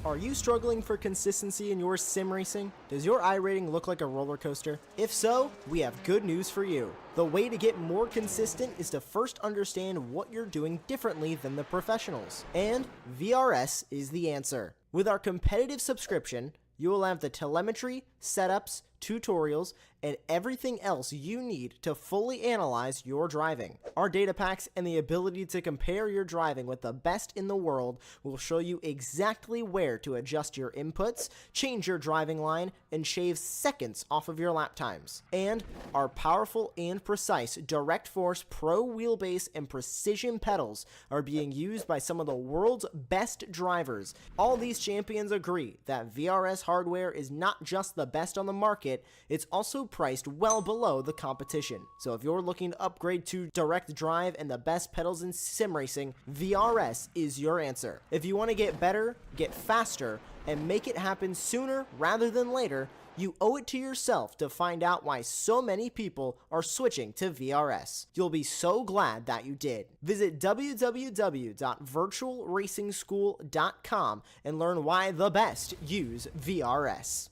Are you struggling for consistency in your sim racing? Does your iRating look like a roller coaster? If so, we have good news for you. The way to get more consistent is to first understand what you're doing differently than the professionals. And VRS is the answer. With our competitive subscription, you will have the telemetry, setups, tutorials, and everything else you need to fully analyze your driving. Our data packs and the ability to compare your driving with the best in the world will show you exactly where to adjust your inputs, change your driving line, and shave seconds off of your lap times. And our powerful and precise Direct Force Pro wheelbase and precision pedals are being used by some of the world's best drivers. All these champions agree that VRS hardware is not just the best on the market, it's also priced well below the competition. So if you're looking to upgrade to direct drive and the best pedals in sim racing, VRS is your answer. If you want to get better, get faster, and make it happen sooner rather than later, you owe it to yourself to find out why so many people are switching to VRS. You'll be so glad that you did. Visit www.virtualracingschool.com and learn why the best use VRS.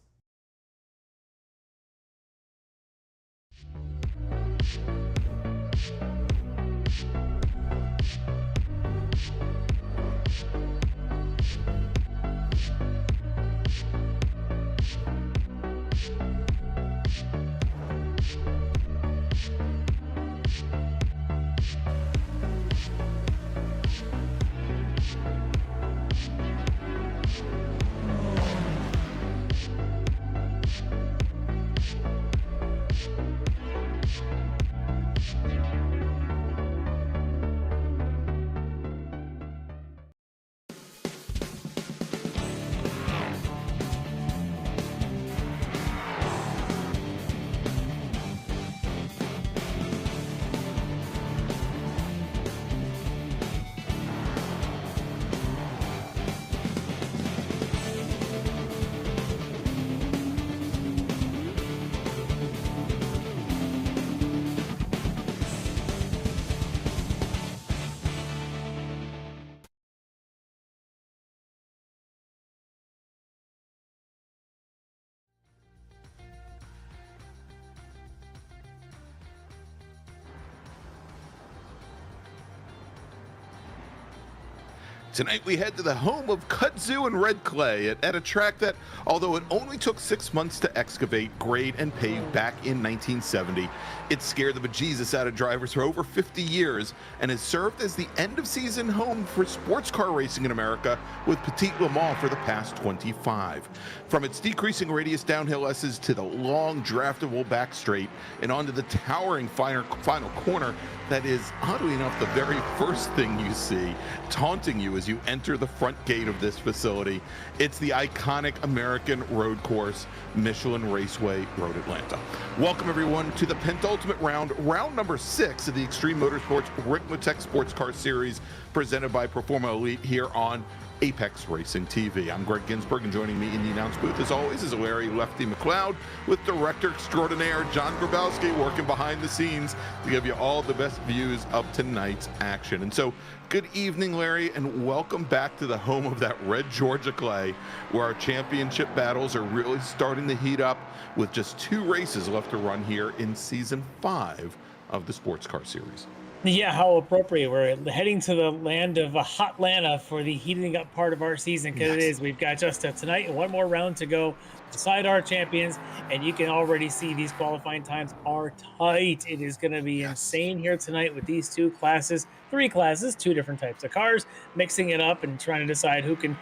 Tonight we head to the home of kudzu and red clay at a track that, although it only took 6 months to excavate, grade, and pave back in 1970, it scared the bejesus out of drivers for over 50 years and has served as the end-of-season home for sports car racing in America with Petit Le Mans for the past 25. From its decreasing radius downhill S's to the long draftable back straight and onto the towering final corner that is, oddly enough, the very first thing you see, taunting you as you enter the front gate of this facility. It's the iconic American road course, Michelin Raceway Road Atlanta. Welcome everyone to the penultimate round, round number 6 of the Extreme Motorsports Ricmotech Sports Car Series, presented by Performa Elite here on Apex Racing TV. I'm Greg Ginsburg, and joining me in the announce booth, as always, is Larry Lefty McLeod with director extraordinaire John Grabowski working behind the scenes to give you all the best views of tonight's action. And so, good evening, Larry, and welcome back to the home of that red Georgia clay, where our championship battles are really starting to heat up with just 2 races left to run here in Season 5 of the Sports Car Series. Yeah, how appropriate. We're heading to the land of Hotlanta for the heating up part of our season, because Yes. it is. We've got just tonight and one more round to go, decide our champions, and you can already see these qualifying times are tight. It is going to be insane here tonight with these 3 classes, 2 different types of cars, mixing it up and trying to decide who can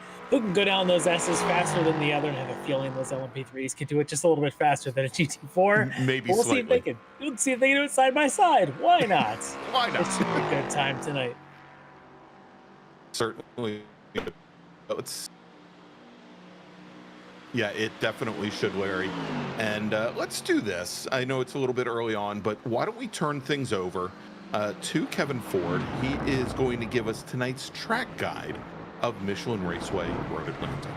go down those S's faster than the other. And I have a feeling those LMP3s can do it just a little bit faster than a GT4. Maybe we'll slightly. see if they can. We'll see if they can do it side by side. Why not? Why not? It should be a good time tonight. Certainly. Yeah, it definitely should, Larry. And let's do this. I know it's a little bit early on, but why don't we turn things over to Kevin Ford. He is going to give us tonight's track guide of Michelin Raceway Road Atlanta.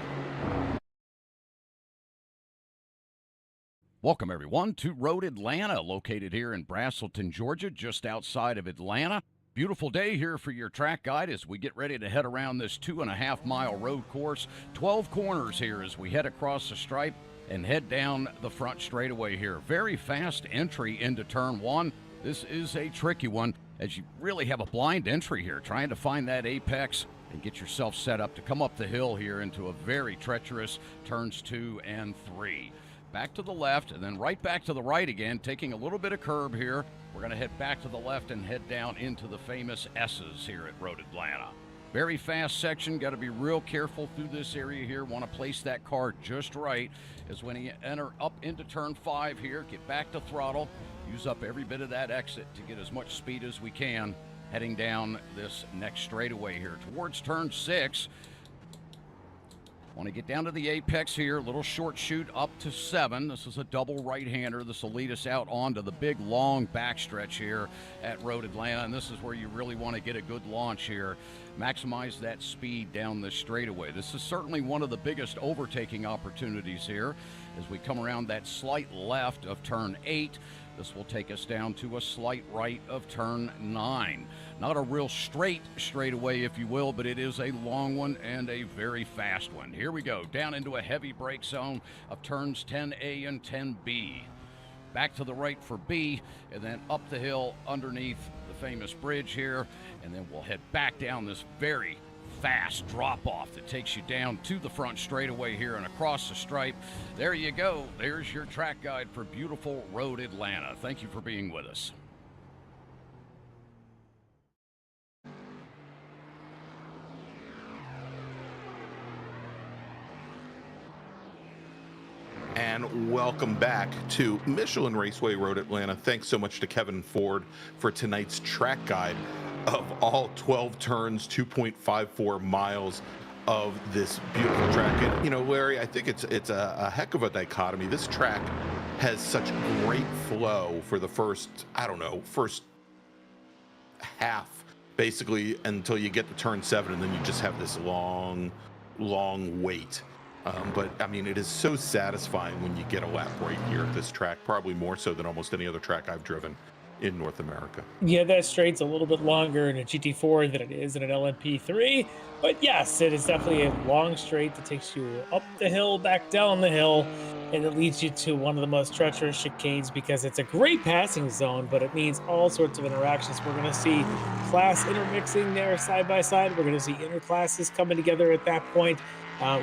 Welcome, everyone, to Road Atlanta, located here in Braselton, Georgia, just outside of Atlanta. Beautiful day here for your track guide as we get ready to head around this 2.5-mile road course. 12 corners here as we head across the stripe and head down the front straightaway here. Very fast entry into turn one. This is a tricky one as you really have a blind entry here, trying to find that apex and get yourself set up to come up the hill here into a very treacherous turns 2 and 3. Back to the left and then right back to the right again, taking a little bit of curb here. We're going to head back to the left and head down into the famous S's here at Road Atlanta. Very fast section. Got to be real careful through this area here. Want to place that car just right as when you enter up into turn 5 here, get back to throttle, use up every bit of that exit to get as much speed as we can heading down this next straightaway here towards turn 6. Want to get down to the apex here, little short shoot up to 7. This is a double right-hander. This will lead us out onto the big, long backstretch here at Road Atlanta, and this is where you really want to get a good launch here. Maximize that speed down this straightaway. This is certainly one of the biggest overtaking opportunities here as we come around that slight left of turn 8. This will take us down to a slight right of turn 9. Not a real straight straightaway, if you will, but it is a long one and a very fast one. Here we go, down into a heavy brake zone of turns 10A and 10B. Back to the right for B, and then up the hill underneath the famous bridge here, and then we'll head back down this very fast drop-off that takes you down to the front straightaway here and across the stripe. There you go. There's your track guide for beautiful Road Atlanta. Thank you for being with us. And welcome back to Michelin Raceway Road Atlanta. Thanks so much to Kevin Ford for tonight's track guide of all 12 turns, 2.54 miles of this beautiful track. And, you know, Larry, I think it's a heck of a dichotomy. This track has such great flow for the first, I don't know, first half, basically, until you get to turn 7, and then you just have this long wait. But I mean, it is so satisfying when you get a lap right here at this track, probably more so than almost any other track I've driven in North America. Yeah, that straight's a little bit longer in a GT4 than it is in an LMP3, but yes, it is definitely a long straight that takes you up the hill, back down the hill, and it leads you to one of the most treacherous chicanes because it's a great passing zone, but it means all sorts of interactions. We're going to see class intermixing there side by side. We're going to see interclasses coming together at that point.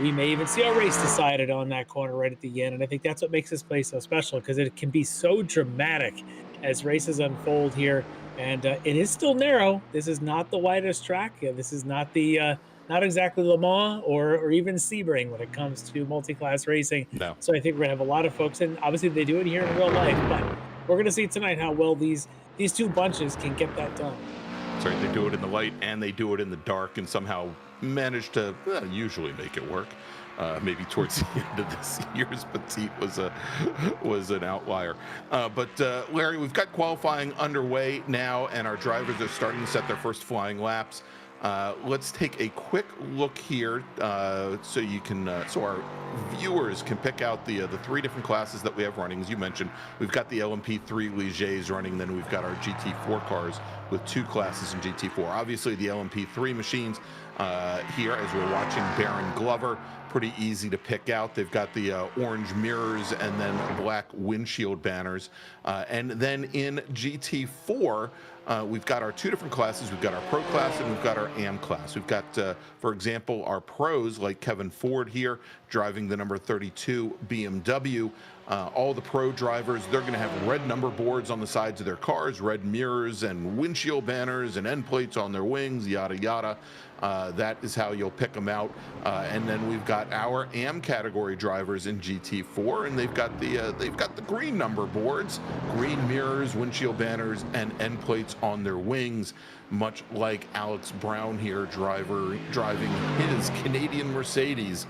We may even see a race decided on that corner right at the end, and I think that's what makes this place so special because it can be so dramatic as races unfold here, and it is still narrow. This is not the widest track. This is not the not exactly Le Mans or even Sebring when it comes to multi-class racing. No. So I think we're gonna have a lot of folks, and obviously they do it here in real life, but we're gonna see tonight how well these two bunches can get that done. That's right. They do it in the light and they do it in the dark, and somehow manage to usually make it work. Maybe towards the end of this year's Petite was an outlier. But Larry, we've got qualifying underway now, and our drivers are starting to set their first flying laps. Let's take a quick look here so you can, so our viewers can pick out the 3 different classes that we have running. As you mentioned, we've got the LMP3 Legers running, then we've got our GT4 cars with 2 classes in GT4. Obviously, the LMP3 machines here, as we're watching Baron Glover, pretty easy to pick out. They've got the orange mirrors and then black windshield banners. And then in GT4, we've got our 2 different classes. We've got our Pro class and we've got our AM class. We've got, for example, our pros like Kevin Ford here driving the number 32 BMW. All the pro drivers, they're going to have red number boards on the sides of their cars, red mirrors and windshield banners and end plates on their wings, yada, yada. That is how you'll pick them out. And then we've got our AM category drivers in GT4, and they've got the green number boards, green mirrors, windshield banners, and end plates on their wings, much like Alex Brown here, driving his Canadian Mercedes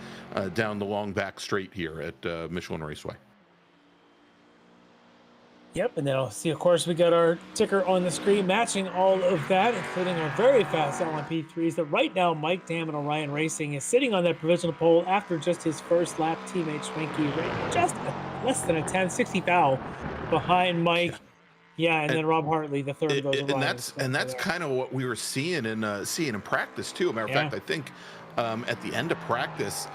down the long back straight here at Michelin Raceway. Yep, and then I'll see, of course, we got our ticker on the screen matching all of that, including our very fast LMP3s that right now Mike Dam and Orion Racing is sitting on that provisional pole after just his first lap. Teammate Schwenke just less than a 10, 60 foul behind Mike. Yeah, and then Rob Hartley, the third, goes and that's kind of what we were seeing in practice too. As a matter of fact, I think at the end of practice,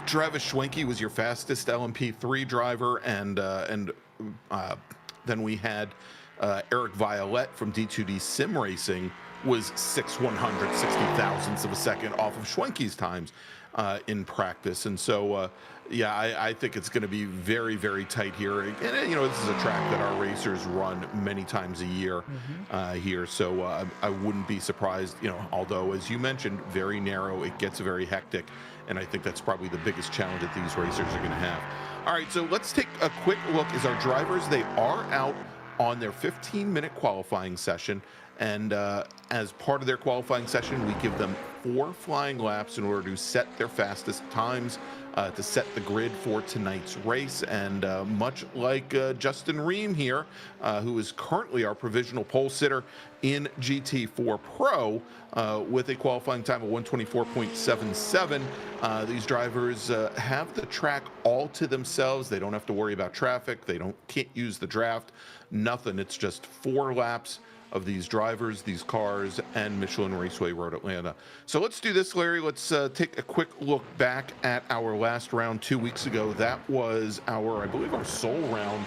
Travis Schwenke was your fastest LMP3 driver, and then we had Eric Violette from D2D Sim Racing was 6/160,000ths of a second off of Schwenke's times in practice. And so, I think it's going to be very, very tight here. And, this is a track that our racers run many times a year here. So I wouldn't be surprised, although, as you mentioned, very narrow, it gets very hectic. And I think that's probably the biggest challenge that these racers are going to have. All right, so let's take a quick look as our drivers, they are out on their 15-minute qualifying session. And as part of their qualifying session, we give them 4 flying laps in order to set their fastest times, to set the grid for tonight's race. And much like Justin Ream here, who is currently our provisional pole sitter in GT4 Pro with a qualifying time of 124.77, these drivers have the track all to themselves. They don't have to worry about traffic. They can't use the draft, nothing. It's just 4 laps of these drivers, these cars, and Michelin Raceway Road Atlanta. So let's do this, Larry. Let's take a quick look back at our last round 2 weeks ago. That was I believe our sole round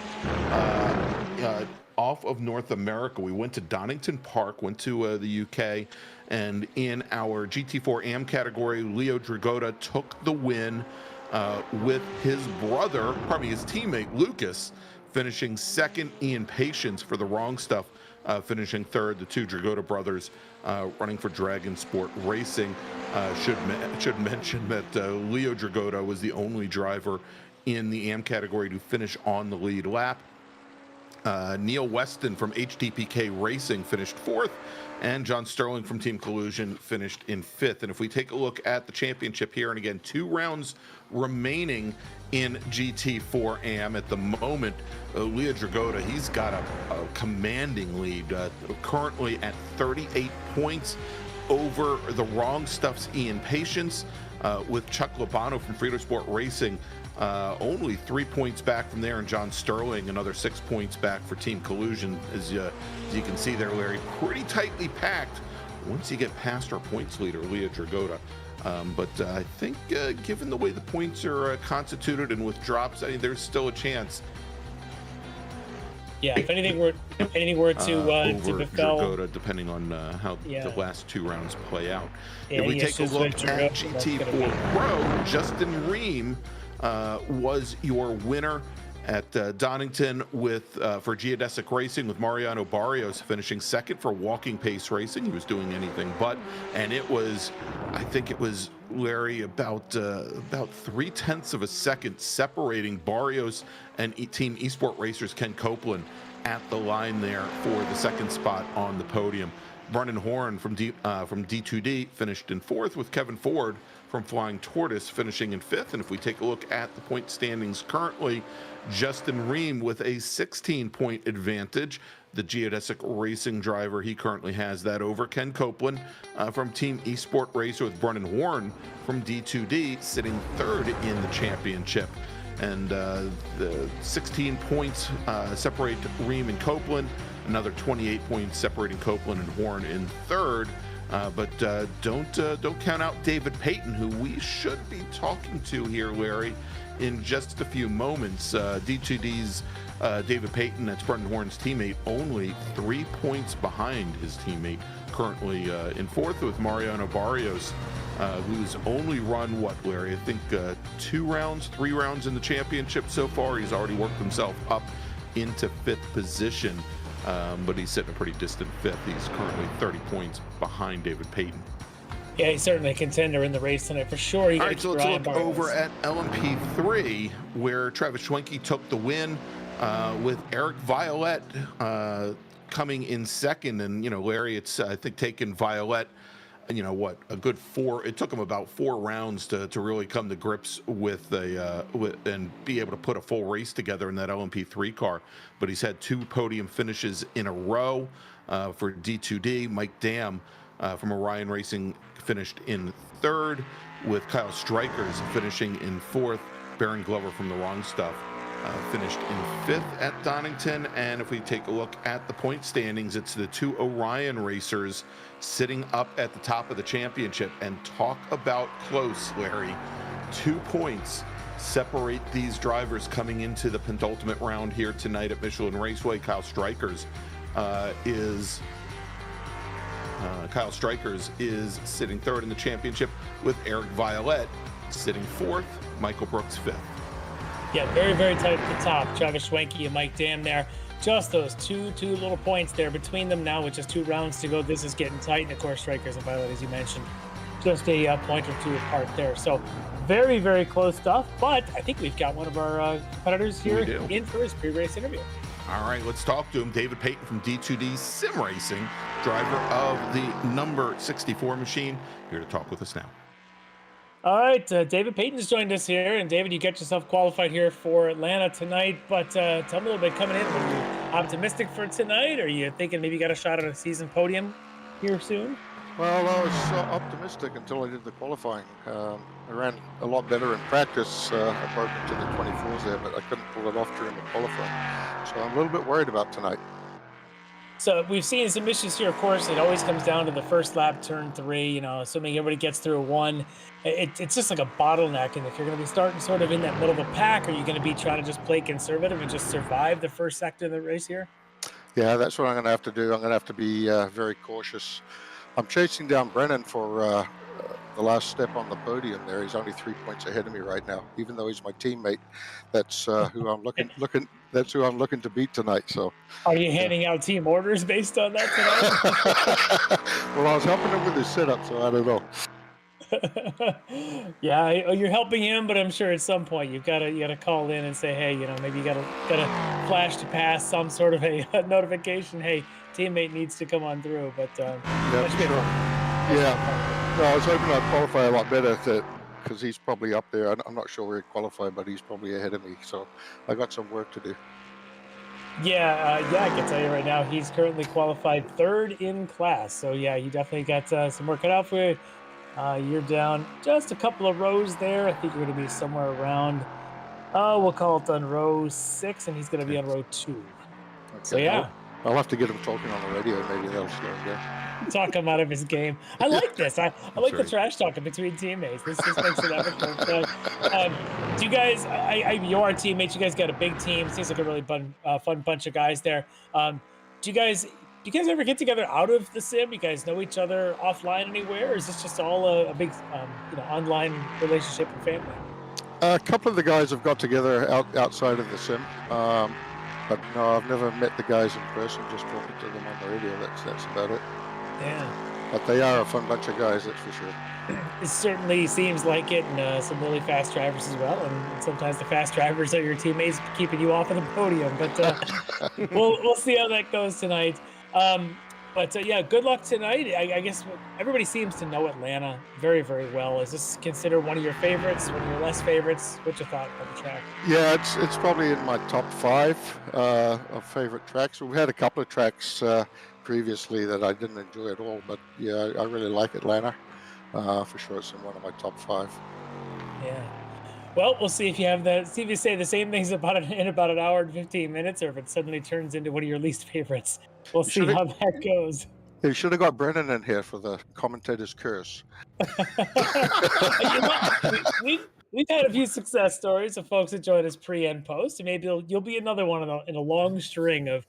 off of North America. We went to Donington Park, went to the UK, and in our GT4 AM category, Leo Dragota took the win with his teammate Lucas finishing second. Ian Patience for the Wrong Stuff finishing third. The 2 Dragota brothers running for Rennsport Racing. Should mention that Leo Dragota was the only driver in the AM category to finish on the lead lap. Neil Weston from HTPK Racing finished 4th, and John Sterling from Team Collusion finished in 5th. And if we take a look at the championship here, and again, 2 rounds remaining in GT4 AM at the moment, Leo Dragota, he's got a commanding lead, currently at 38 points over the Wrong Stuff's Ian Patience, with Chuck Labano from Frito Sport Racing only 3 points back from there, and John Sterling another 6 points back for Team Collusion. As you can see there, Larry, pretty tightly packed once you get past our points leader, Leo Dragota. But I think given the way the points are constituted and with drops, I mean, there's still a chance. Yeah, if anything were to befell Dragota, depending on how the last 2 rounds play out. Yeah, if we take a look at GT4 Pro, Justin Ream was your winner at Donington for Geodesic Racing, with Mariano Barrios finishing second for Walking Pace Racing. He was doing anything but, and I think it was Larry about 0.3 of a second separating Barrios and Team Esport Racers Ken Copeland at the line there for the second spot on the podium. Brennan Horn from D2D finished in 4th, with Kevin Ford from Flying Tortoise finishing in 5th. And if we take a look at the point standings currently, Justin Ream with a 16-point advantage. The Geodesic Racing driver, he currently has that over Ken Copeland from Team Esport Racer, with Brennan Horn from D2D sitting 3rd in the championship. And the 16 points separate Ream and Copeland. Another 28 points separating Copeland and Horn in 3rd. But don't count out David Payton, who we should be talking to here, Larry, in just a few moments. D2D's David Payton, that's Brendan Horn's teammate, only 3 points behind his teammate, currently in 4th, with Mariano Barrios, who's only run, Larry, I think 3 rounds in the championship so far. He's already worked himself up into 5th position. But he's sitting a pretty distant 5th. He's currently 30 points behind David Payton. Yeah, he's certainly a contender in the race tonight for sure. All right, so let's look over at LMP3, where Travis Schwenke took the win with Eric Violette coming in second. And, Larry, it's, I think, taken Violette, a good 4. It took him about 4 rounds to really come to grips with and be able to put a full race together in that LMP3 car. But he's had 2 podium finishes in a row for D2D. Mike Dam from Orion Racing finished in 3rd, with Kyle Strikers finishing in 4th. Baron Glover from The Wrong Stuff finished in 5th at Donington. And if we take a look at the point standings, it's the 2 Orion racers sitting up at the top of the championship. And talk about close, Larry. 2 points separate these drivers coming into the penultimate round here tonight at Michelin Raceway. Kyle Strikers is sitting 3rd in the championship, with Eric Violette sitting 4th, Michael Brooks 5th. Yeah, very, very tight at the top. Travis Schwenke and Mike Dam there. Just those two little points there between them now with just 2 rounds to go. This is getting tight. And of course, Strikers and Violet, as you mentioned, just a point or 2 apart there. So very, very close stuff. But I think we've got one of our competitors here in for his pre-race interview. All right, let's talk to him. David Payton from D2D Sim Racing, driver of the number 64 machine, here to talk with us now. All right, David Payton's joined us here. And David, you get yourself qualified here for Atlanta tonight. But tell me a little bit coming in. Are you optimistic for tonight? Are you thinking maybe you got a shot at a season podium here soon? Well, I was optimistic until I did the qualifying. I ran a lot better in practice. I broke into the 24s there, but I couldn't pull it off during the qualifying. So I'm a little bit worried about tonight. So we've seen some issues here. Of course, it always comes down to the first lap, turn 3, assuming everybody gets through 1. It's just like a bottleneck. And if you're going to be starting sort of in that middle of a pack, are you going to be trying to just play conservative and just survive the first sector of the race here? Yeah, that's what I'm going to have to do. I'm going to have to be very cautious. I'm chasing down Brennan for the last step on the podium there. He's only 3 points ahead of me right now, even though he's my teammate. That's who I'm looking. That's who I'm looking to beat tonight. So, are you handing out team orders based on that tonight? Well, I was helping him with his setup, so I don't know. Yeah, you're helping him, but I'm sure at some point you gotta call in and say, hey, maybe you gotta flash to pass some sort of a notification. Hey, teammate needs to come on through. But yeah, for sure. Yeah. No, I was hoping I'd qualify a lot better because he's probably up there. I'm not sure where he qualified, but he's probably ahead of me. So I got some work to do. Yeah, I can tell you right now, he's currently qualified 3rd in class. So yeah, you definitely got some work cut out for you. You're down just a couple of rows there. I think you're going to be somewhere around, we'll call it on row 6, and he's going to be on row 2. Okay. So yeah. I'll have to get him talking on the radio. Maybe that'll slow him down. Talk him out of his game. I like this. I like the trash talking between teammates. This makes it effortless. Do you guys, you are teammates. You guys got a big team. Seems like a really fun bunch of guys there. Do you guys ever get together out of the sim? You guys know each other offline anywhere? Or is this just all a big online relationship and family? A couple of the guys have got together outside of the sim. But no, I've never met the guys in person, just talking to them on the radio. That's about it. Yeah. But they are a fun bunch of guys, that's for sure. It certainly seems like it, and some really fast drivers as well. And sometimes the fast drivers are your teammates keeping you off of the podium. But we'll see how that goes tonight. Yeah, good luck tonight. I guess everybody seems to know Atlanta very, very well. Is this considered one of your favorites, one of your less favorites? What's your thought on the track? Yeah, it's probably in my top 5 of favorite tracks. We've had a couple of tracks previously that I didn't enjoy at all, but yeah, I really like Atlanta. For sure, it's in one of my top 5. Yeah. Well, we'll see if you have see if you say the same things in about an hour and 15 minutes, or if it suddenly turns into one of your least favorites. We'll see how that goes. You should have got Brennan in here for the commentator's curse. We've had a few success stories of folks that joined us pre and post, and maybe you'll be another one in a long string of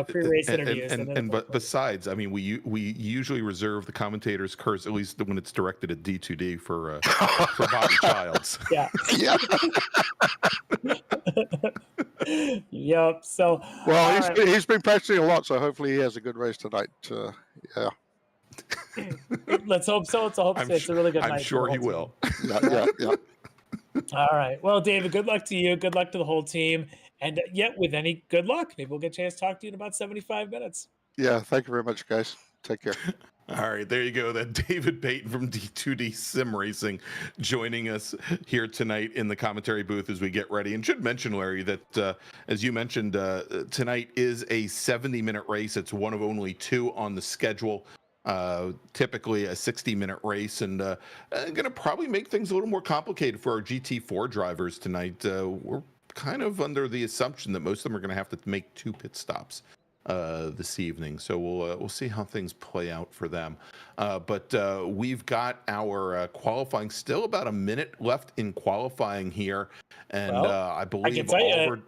pre-race interviews. But besides, I mean, we usually reserve the commentator's curse, at least when it's directed at D2D for Bobby Childs. Yeah. Yeah. Yep. So well, he's been practicing a lot, so hopefully he has a good race tonight. Yeah. Let's hope so. It's a really good night. I'm sure he will. Yeah. All right. Well, David, good luck to you. Good luck to the whole team. And with any good luck, maybe we'll get a chance to talk to you in about 75 minutes. Yeah. Thank you very much, guys. Take care. All right, there you go. That David Payton from D2D Sim Racing joining us here tonight in the commentary booth as we get ready. And should mention, Larry, that as you mentioned, tonight is a 70-minute race. It's one of only 2 on the schedule. Typically a 60-minute race, and going to probably make things a little more complicated for our GT4 drivers tonight. We're kind of under the assumption that most of them are going to have to make 2 pit stops this evening. So we'll see how things play out for them. But we've got our qualifying, still about a minute left in qualifying here, and I believe I can tell Oliver.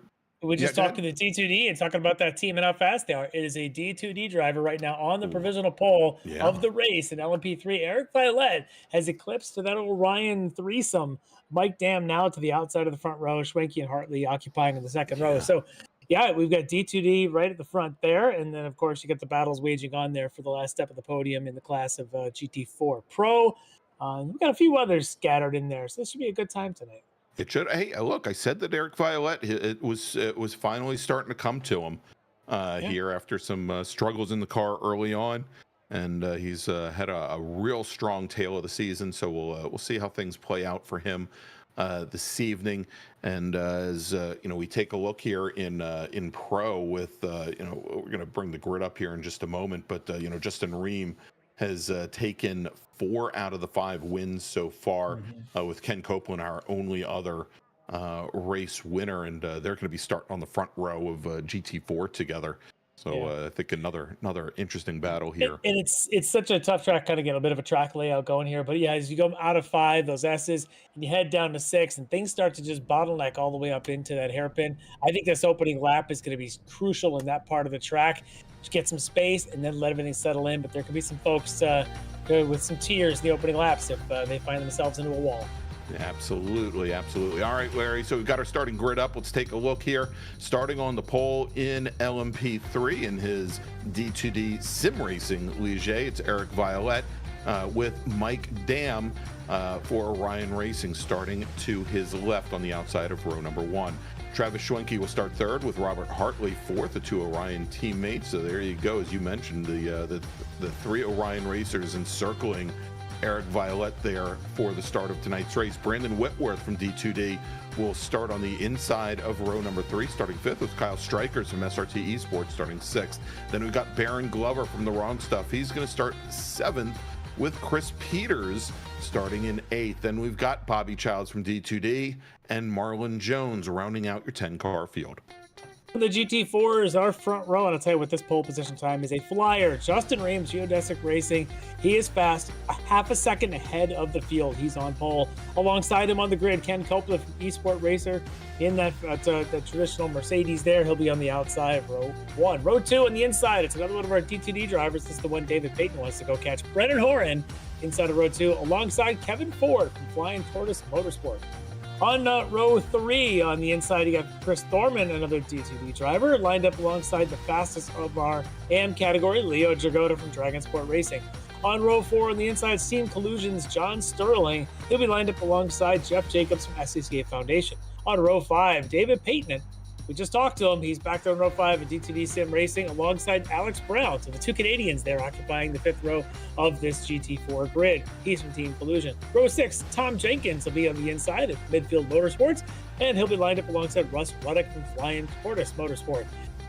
we just talked to the D2D and talking about that team and how fast they are. It is a D2D driver right now on the provisional pole of the race in LMP3. Eric Violet has eclipsed to that Orion threesome. Mike Dam now to the outside of the front row, Schwenke and Hartley occupying in the second row. So, yeah, we've got D2D right at the front there. And then, of course, you get the battles waging on there for the last step of the podium in the class of GT4 Pro. We've got a few others scattered in there. So this should be a good time tonight. It should. Hey, look, I said that Eric Violet, it was finally starting to come to him here after some struggles in the car early on, and he's had a real strong tail of the season. So we'll see how things play out for him this evening. And as we take a look here in Pro with we're going to bring the grid up here in just a moment, but Justin Ream has taken 4 out of the 5 wins so far, with Ken Copeland, our only other race winner, and they're going to be starting on the front row of GT4 together. So I think another interesting battle here. And it's such a tough track, kind of get a bit of a track layout going here. But yeah, as you go out of 5, those S's, and you head down to 6, and things start to just bottleneck all the way up into that hairpin. I think this opening lap is going to be crucial in that part of the track. Just get some space and then let everything settle in. But there could be some folks with some tears in the opening laps if they find themselves into a wall. Absolutely. All right, Larry, so we've got our starting grid up. Let's take a look here. Starting on the pole in LMP3 in his D2D sim racing Ligier, it's Eric Violet with Mike Dam for Orion Racing starting to his left on the outside of row number 1. Travis Schwenke will start 3rd with Robert Hartley 4th, the 2 Orion teammates. So there you go. As you mentioned, the 3 Orion racers encircling Eric Violet there for the start of tonight's race. Brandon Whitworth from D2D will start on the inside of row number 3, starting 5th, with Kyle Strikers from SRT Esports starting 6th. Then we've got Baron Glover from The Wrong Stuff. He's going to start 7th, with Chris Peters starting in 8th. Then we've got Bobby Childs from D2D and Marlon Jones rounding out your 10-car field. The GT4 is our front row, and I'll tell you what, this pole position time is a flyer. Justin Reams, Geodesic Racing, he is fast, a half a second ahead of the field. He's on pole. Alongside him on the grid, Ken Copeland from Esport Racer in that traditional Mercedes there. He'll be on the outside of row 1. Row 2 on the inside, it's another one of our D2D drivers. This is the one David Payton wants to go catch. Brennan Horan inside of row 2, alongside Kevin Ford from Flying Tortoise Motorsport. On row 3 on the inside, you got Chris Thorman, another D2D driver, lined up alongside the fastest of our AM category, Leo Dragota from Dragonsport Racing. On row 4 on the inside, Team Collusion's John Sterling. He'll be lined up alongside Jeff Jacobs from SCCA Foundation. On row 5, David Payton. We just talked to him. He's back there on row 5 at D2D Sim Racing alongside Alex Brown. So the 2 Canadians there occupying the 5th row of this GT4 grid. He's from Team Collusion. Row 6, Tom Jenkins will be on the inside at Midfield Motorsports, and he'll be lined up alongside Russ Ruddock from Flying Tortoise Motorsport,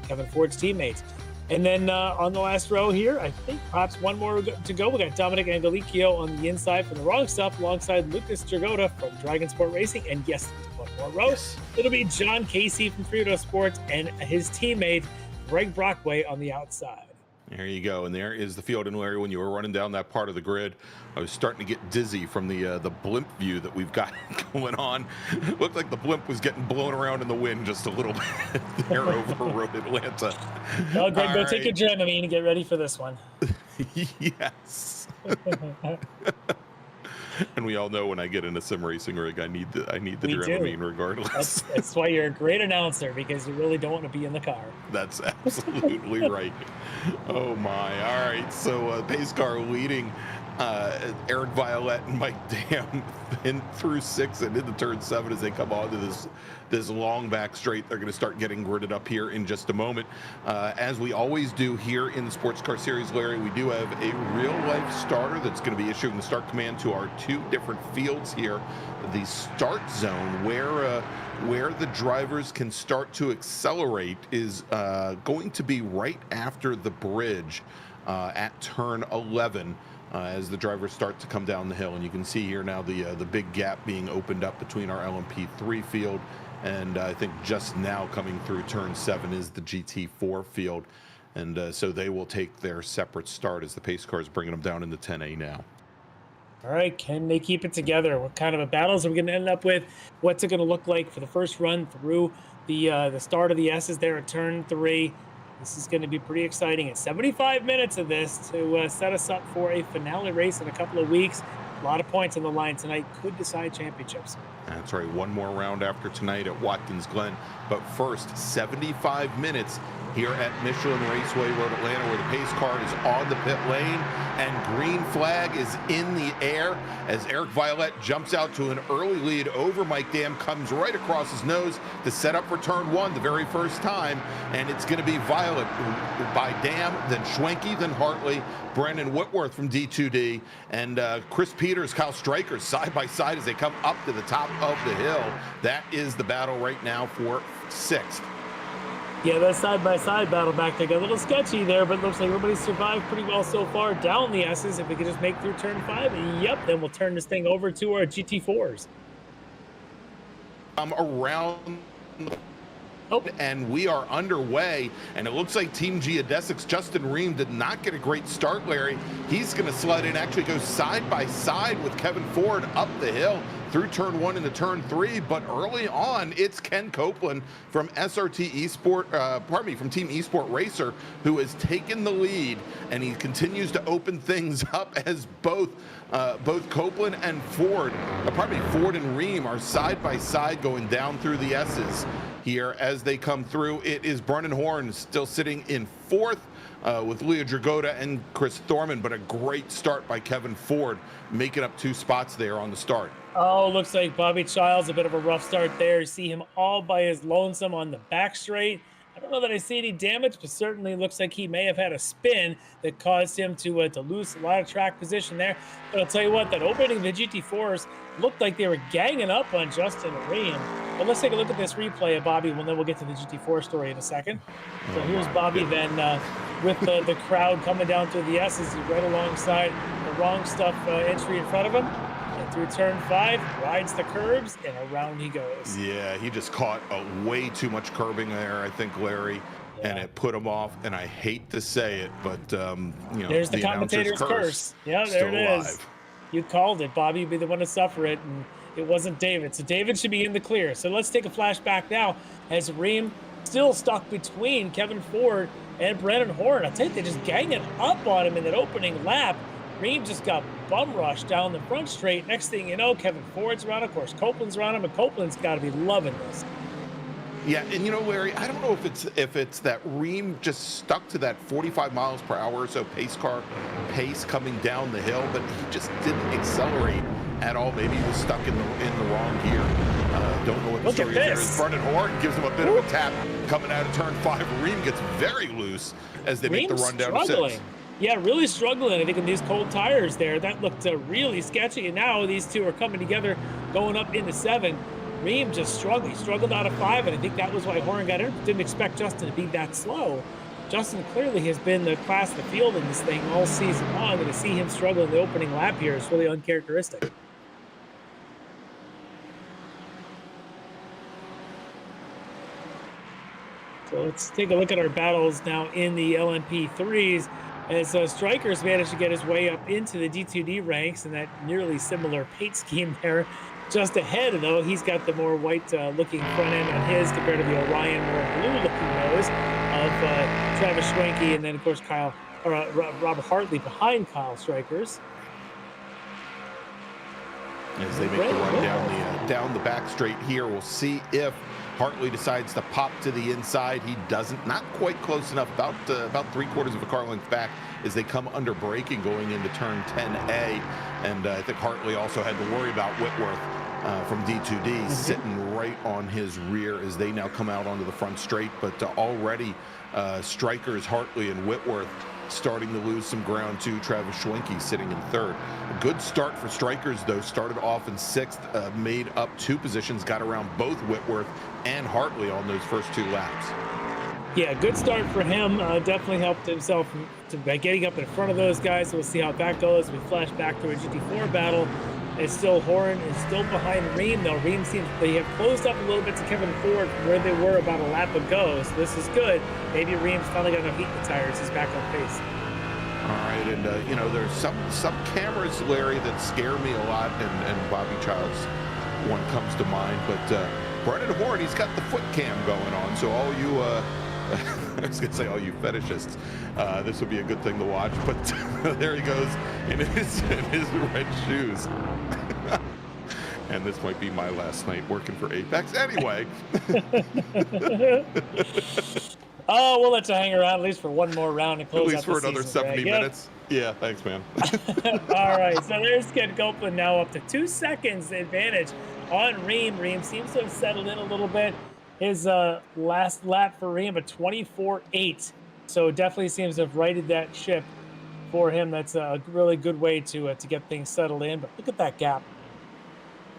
Kevin Ford's teammates. And then on the last row here, I think perhaps one more to go. We got Dominic Angelicchio on the inside from The Wrong Stuff alongside Lucas Dragota from Dragonsport Racing. And yes, one more row. It'll be John Casey from Frito Sports and his teammate Greg Brockway on the outside. There you go, and there is the field. And Larry, when you were running down that part of the grid, I was starting to get dizzy from the blimp view that we've got going on. It looked like the blimp was getting blown around in the wind just a little bit there over Road Atlanta. Well, Greg, go take a Dramamine and get ready for this one. Yes. And we all know when I get in a sim racing rig, I need the Dramamine regardless. That's why you're a great announcer, because you really don't want to be in the car. That's absolutely right. Oh my! All right, so pace car leading Eric Violet and Mike Dam in through 6 and into turn 7 as they come onto this long back straight. They're going to start getting gridded up here in just a moment. As we always do here in the Sports Car Series, Larry, we do have a real-life starter that's going to be issuing the start command to our 2 different fields here. The start zone, where the drivers can start to accelerate, is going to be right after the bridge at turn 11. As the drivers start to come down the hill, and you can see here now the big gap being opened up between our LMP3 field And I think just now coming through turn 7 is the GT4 field. And so they will take their separate start as the pace car is bringing them down into 10A now. All right, can they keep it together? What kind of a battles are we going to end up with? What's it going to look like for the first run through the start of the S's there at turn 3? This is going to be pretty exciting. It's 75 minutes of this to set us up for a finale race in a couple of weeks. A lot of points on the line tonight could decide championships. That's right, one more round after tonight at Watkins Glen. But first, 75 minutes here at Michelin Raceway Road, Atlanta, where the pace car is on the pit lane and green flag is in the air as Eric Violette jumps out to an early lead over Mike Dam, comes right across his nose to set up for turn 1 the very first time, and it's going to be Violette by Dam, then Schwenke, then Hartley, Brendan Whitworth from D2D, and Chris Peters, Kyle Stryker side by side as they come up to the top of the hill. That is the battle right now for 6th. Yeah, that side-by-side battle back there got a little sketchy there, but it looks like everybody survived pretty well so far down the S's. If we could just make through turn 5, yep, then we'll turn this thing over to our GT4s. Around Oh. and we are underway, and it looks like Team Geodesic's Justin Ream did not get a great start, Larry. He's going to slide in, actually go side by side with Kevin Ford up the hill through turn 1 into turn 3, but early on it's Ken Copeland from SRT Esport, from Team Esport Racer, who has taken the lead, and he continues to open things up as both Copeland and Ford and Ream are side by side going down through the S's here as they come through. It is Brendan Horn still sitting in 4th with Leo Dragotta and Chris Thorman, but a great start by Kevin Ford, making up 2 spots there on the start. Oh, looks like Bobby Childs, a bit of a rough start there. You see him all by his lonesome on the back straight. I don't know that I see any damage, but certainly looks like he may have had a spin that caused him to lose a lot of track position there. But I'll tell you what, that opening of the GT4s looked like they were ganging up on Justin Ream. But let's take a look at this replay of Bobby, and then we'll get to the GT4 story in a second. So here's Bobby then with the crowd coming down through the S's. He's right alongside the wrong stuff entry in front of him. And through turn 5, rides the curbs, and around he goes. Yeah, he just caught way too much curbing there, I think, Larry, and it put him off. And I hate to say it, but you know, there's the commentator's curse. Yeah, there it is. Alive. You called it. Bobby would be the one to suffer it, and it wasn't David. So David should be in the clear. So let's take a flashback now as Ream still stuck between Kevin Ford and Brendan Horn. I tell you, they're just ganging up on him in that opening lap. Ream just got bum rushed down the front straight. Next thing you know, Kevin Ford's around. Of course, Copeland's around him, and Copeland's got to be loving this. Yeah, and you know, Larry, I don't know if it's that Ream just stuck to that 45 miles per hour or so pace car pace coming down the hill, but he just didn't accelerate at all. Maybe he was stuck in the wrong gear. Don't know what the story is there. His Brendan Horn gives him a bit of a tap coming out of turn 5. Ream gets very loose as they make the run down to 6. Yeah, really struggling, I think, in these cold tires there. That looked really sketchy, and now these two are coming together, going up into 7. Ream just struggled. He struggled out of 5, and I think that was why Horn got in. Didn't expect Justin to be that slow. Justin clearly has been the class of the field in this thing all season long, and to see him struggle in the opening lap here is really uncharacteristic. So let's take a look at our battles now in the LMP3s. As Stryker's managed to get his way up into the D2D ranks in that nearly similar paint scheme there. Just ahead, though, he's got the more white-looking front end on his compared to the Orion more blue-looking nose of Travis Schwenke, and then, of course, Robert Hartley behind Kyle Stryker's. As they make the run down the back straight here, we'll see if Hartley decides to pop to the inside. He doesn't, not quite close enough, about 3/4 of a car length back as they come under braking going into turn 10A. And I think Hartley also had to worry about Whitworth from D2D sitting right on his rear as they now come out onto the front straight. But already Strikers, Hartley, and Whitworth starting to lose some ground to Travis Schwenke sitting in 3rd. A good start for Strikers, though. Started off in 6th, made up 2 positions, got around both Whitworth and Hartley on those first 2 laps. Yeah, good start for him. Definitely helped himself by getting up in front of those guys. So we'll see how that goes. We flash back to a GT4 battle. It's still Horan is still behind Ream, though. Ream seems they have closed up a little bit to Kevin Ford from where they were about a lap ago. So this is good. Maybe Ream's finally got enough heat in the tires. He's back on pace. All right, and you know, there's some cameras, Larry, that scare me a lot, and Bobby Childs one comes to mind. But Brennan Horn, he's got the foot cam going on. So all you, I was gonna say all you fetishists, this would be a good thing to watch. But there he goes in his red shoes. And this might be my last night working for Apex. Anyway. Oh, we'll let you hang around at least for one more round and close out the season. At least for another 70 Greg. minutes. Yeah, thanks, man. All right, so there's Ken Copeland now up to 2 seconds advantage on Ream. Ream seems to have settled in a little bit. His last lap for Ream, a 24.8. So definitely seems to have righted that ship for him. That's a really good way to get things settled in. But look at that gap.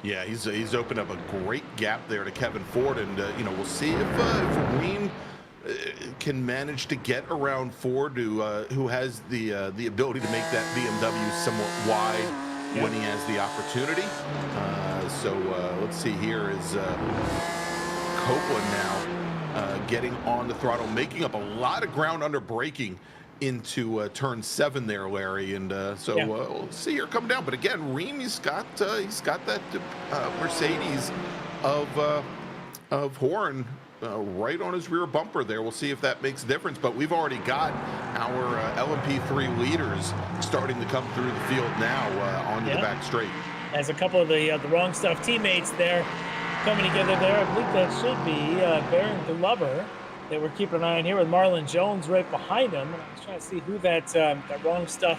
Yeah, he's opened up a great gap there to Kevin Ford, and you know, we'll see if Ream can manage to get around Ford, who has the ability to make that BMW somewhat wide when he has the opportunity. So let's see, here is Copeland now getting on the throttle, making up a lot of ground under braking into turn 7 there, Larry, and we'll see her come down. But again, Ream, he's got that Mercedes of Horn right on his rear bumper there. We'll see if that makes a difference. But we've already got our LMP3 leaders starting to come through the field now onto the back straight. As a couple of the wrong stuff teammates there coming together there. I believe that should be Baron Glover that we're keeping an eye on here with Marlon Jones right behind him. And I was trying to see who that wrong stuff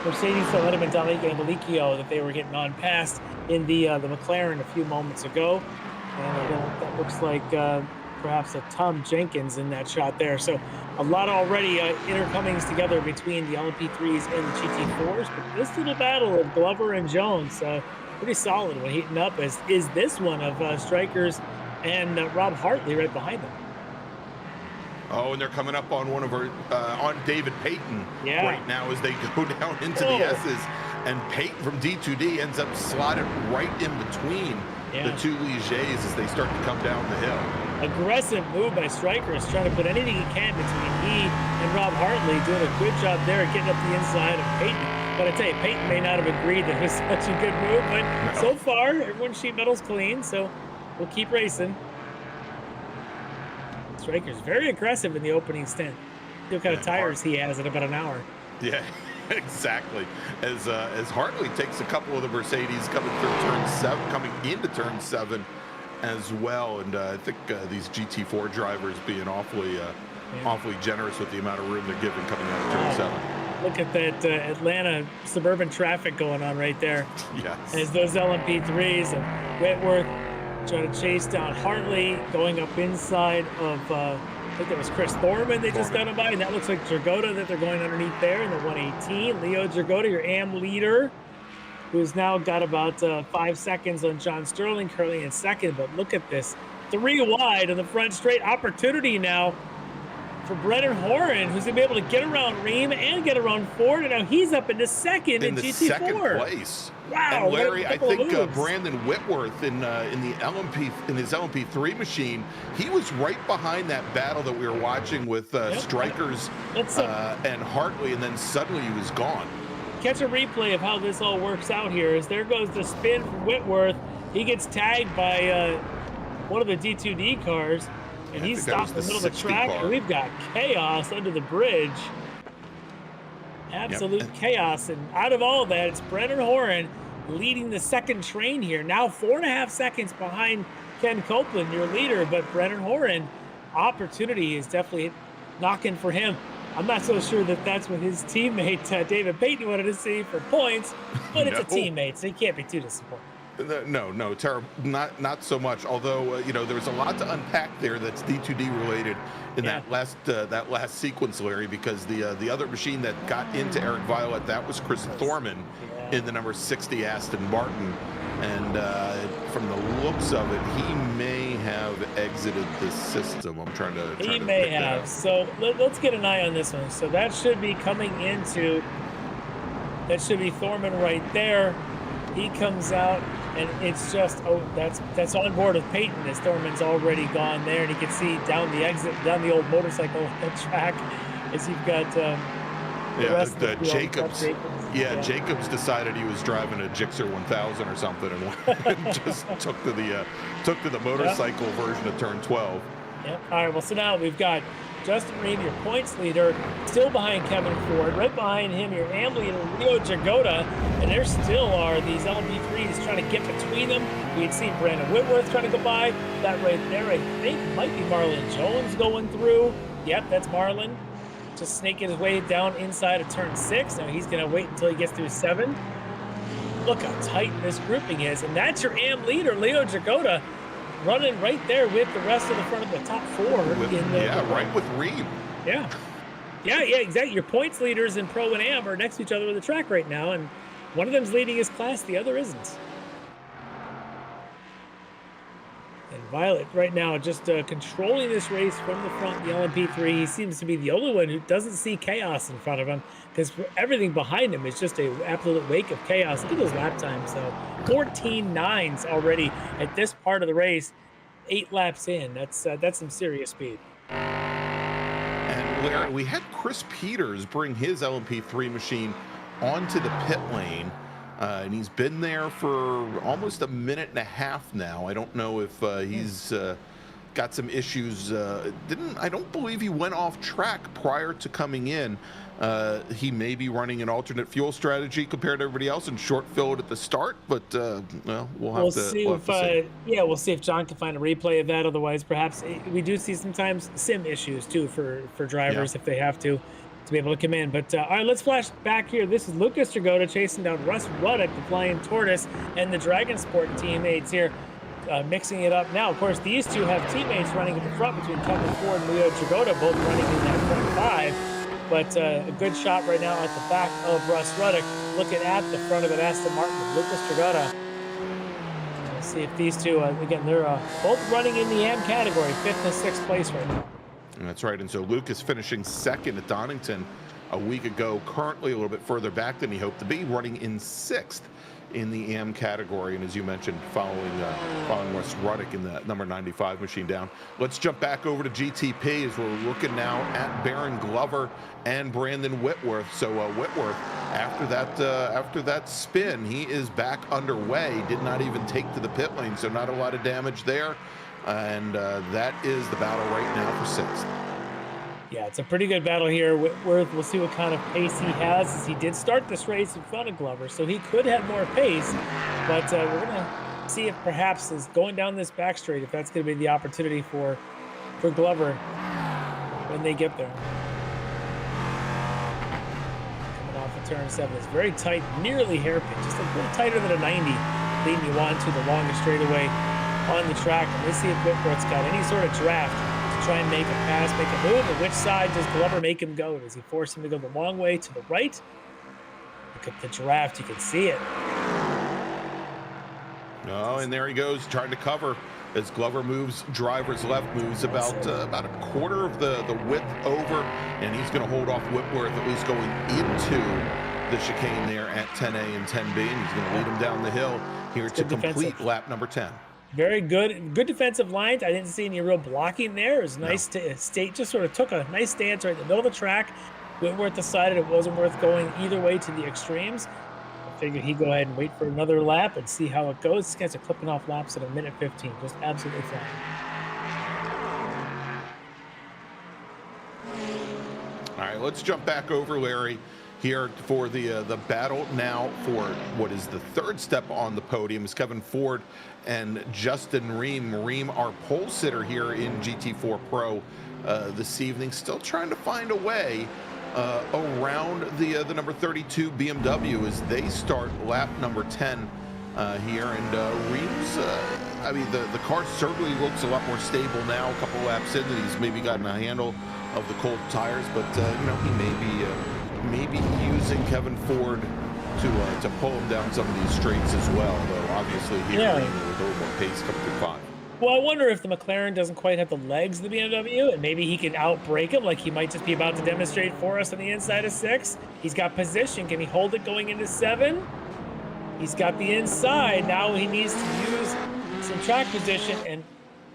Mercedes that might have been Dominic Angelicchio that they were getting on past in the McLaren a few moments ago. And that looks like perhaps a Tom Jenkins in that shot there. So a lot already intercomings together between the LMP3s and the GT4s. But this little battle of Glover and Jones, pretty solid when heating up, is this one of Strikers and Rob Hartley right behind them. Oh, and they're coming up on one of our on David Payton right now as they go down into the S's, and Payton from D2D ends up slotted right in between the two Ligiers as they start to come down the hill. Aggressive move by Strikers, trying to put anything he can between he and Rob Hartley, doing a good job there at getting up the inside of Payton. But I tell you, Payton may not have agreed that it was such a good move, but so far everyone's sheet metal's clean, so we'll keep racing. Strikers very aggressive in the opening stint. See what kind of tires he has in about an hour. Yeah, exactly. As Hartley takes a couple of the Mercedes coming into turn 7 as well, and I think these GT4 drivers being awfully generous with the amount of room they're giving coming out of turn 7. Look at that Atlanta suburban traffic going on right there. Yes. As those LMP3s and Whitworth trying to chase down Hartley, going up inside of, I think that was Chris Thorman they just got him by, and that looks like Dragota that they're going underneath there in the 118. Leo Dragota, your AM leader, who's now got about 5 seconds on John Sterling, currently in second. But look at this, 3 wide in the front straight. Opportunity now for Brennan Horan, who's going to be able to get around Ream and get around Ford, and now he's up into second in GT4. Second place. Wow, and Larry, I think Brandon Whitworth in his LMP3 machine, he was right behind that battle that we were watching with Strikers and Hartley, and then suddenly he was gone. Catch a replay of how this all works out here. As there goes the spin from Whitworth. He gets tagged by one of the D2D cars, and he's stopped in the middle of the track. And we've got chaos under the bridge. Absolute chaos. And out of all that, it's Brennan Horan leading the second train here. Now 4.5 seconds behind Ken Copeland, your leader. But Brennan Horan, opportunity is definitely knocking for him. I'm not so sure that that's what his teammate David Payton wanted to see for points, but it's a teammate, so he can't be too disappointed. No, terrible. Not so much. Although there was a lot to unpack there that's D2D related in that last sequence, Larry, because the other machine that got into Eric Violet, that was Chris Thorman in the number 60 Aston Martin, and from the looks of it, he may have exited the system. I'm trying to. He may have. So let's get an eye on this one. So that should be coming into. That should be Thorman right there. He comes out, and it's just, oh, that's on board with Peyton, as Thorman's already gone there, and you can see down the exit, down the old motorcycle track, as you've got Jacobs. Jacobs decided he was driving a Gixxer 1000 or something, and just took to the motorcycle version of turn 12. Yep. All right. Well, so now we've got Justin Reed, your points leader, still behind Kevin Ford. Right behind him, your AM leader, Leo Jagoda. And there still are these LMP3s trying to get between them. We had seen Brandon Whitworth trying to go by. That right there, I think, might be Marlon Jones going through. Yep, that's Marlon. Just snaking his way down inside of turn 6. Now he's going to wait until he gets through 7. Look how tight this grouping is. And that's your AM leader, Leo Jagoda, running right there with the rest of the front of the top 4. Right with Reed. Yeah, exactly. Your points leaders in Pro and Am are next to each other on the track right now, and one of them's leading his class, the other isn't. And Violet right now just controlling this race from the front, the LMP3. He seems to be the only one who doesn't see chaos in front of him, because everything behind him is just an absolute wake of chaos. Look at those lap times, though. 14.9s already at this part of the race. 8 laps in. That's some serious speed. And Larry, we had Chris Peters bring his LMP3 machine onto the pit lane. And he's been there for almost a minute and a half now. I don't know if he's got some issues. I don't believe he went off track prior to coming in. He may be running an alternate fuel strategy compared to everybody else and short filled at the start, but we'll have to see. We'll see if John can find a replay of that. Otherwise, perhaps we do see sometimes sim issues too for drivers if they have to be able to come in. But all right, let's flash back here. This is Lucas Jagoda chasing down Russ Ruddock, the Flying Tortoise, and the Dragonsport teammates here, mixing it up. Now, of course, these two have teammates running at the front between Kevin Ford and Leo Jagoda, both running in that front 5. But a good shot right now at the back of Russ Ruddock, looking at the front of an Aston Martin with Lucas Jagoda. We'll see if these two, again, they're both running in the AM category, 5th and 6th place right now. That's right. And so Lucas finishing 2nd at Donington a week ago, currently a little bit further back than he hoped to be, running in 6th in the AM category. And as you mentioned, following Russ Ruddock in the number 95 machine down. Let's jump back over to GTP as we're looking now at Baron Glover and Brandon Whitworth. So Whitworth, after that spin, he is back underway, did not even take to the pit lane, so not a lot of damage there. And that is the battle right now for 6th. Yeah, it's a pretty good battle here. Whitworth, we'll see what kind of pace he has, as he did start this race in front of Glover, so he could have more pace. But we're going to see if perhaps is going down this back straight, if that's going to be the opportunity for Glover when they get there. Coming off of turn 7, it's very tight, nearly hairpin, just a little tighter than a 90, leading you on to the longest straightaway on the track. And let's see if Whitworth's got any sort of draft to try and make a pass, make a move. And which side does Glover make him go? Does he force him to go the long way to the right? Look at the draft, you can see it. Oh, and there he goes, trying to cover as Glover moves, driver's left, moves about a quarter of the width over, and he's going to hold off Whitworth, at least going into the chicane there at 10A and 10B, and he's going to lead him down the hill here to complete lap number 10. Very good defensive lines. I didn't see any real blocking there. It was nice to state, just sort of took a nice stance right in the middle of the track. Whitworth decided it wasn't worth going either way to the extremes. I figured he'd go ahead and wait for another lap and see how it goes. These guys are clipping off laps at a minute 15, just absolutely fine. All right, let's jump back over, Larry, here for the battle now for what is the third step on the podium is Kevin Ford and Justin Ream. Ream, our pole sitter here in GT4 Pro this evening, still trying to find a way around the number 32 BMW as they start lap number 10 here. And Ream's, I mean, the car certainly looks a lot more stable now. A couple laps in that he's maybe gotten a handle of the cold tires, but you know, he may be using Kevin Ford to pull him down some of these straights as well, though obviously here with a little more pace coming through 5. Well, I wonder if the McLaren doesn't quite have the legs of the BMW, and maybe he can outbrake him like he might just be about to demonstrate for us on the inside of 6. He's got position. Can he hold it going into 7? He's got the inside. Now he needs to use some track position, and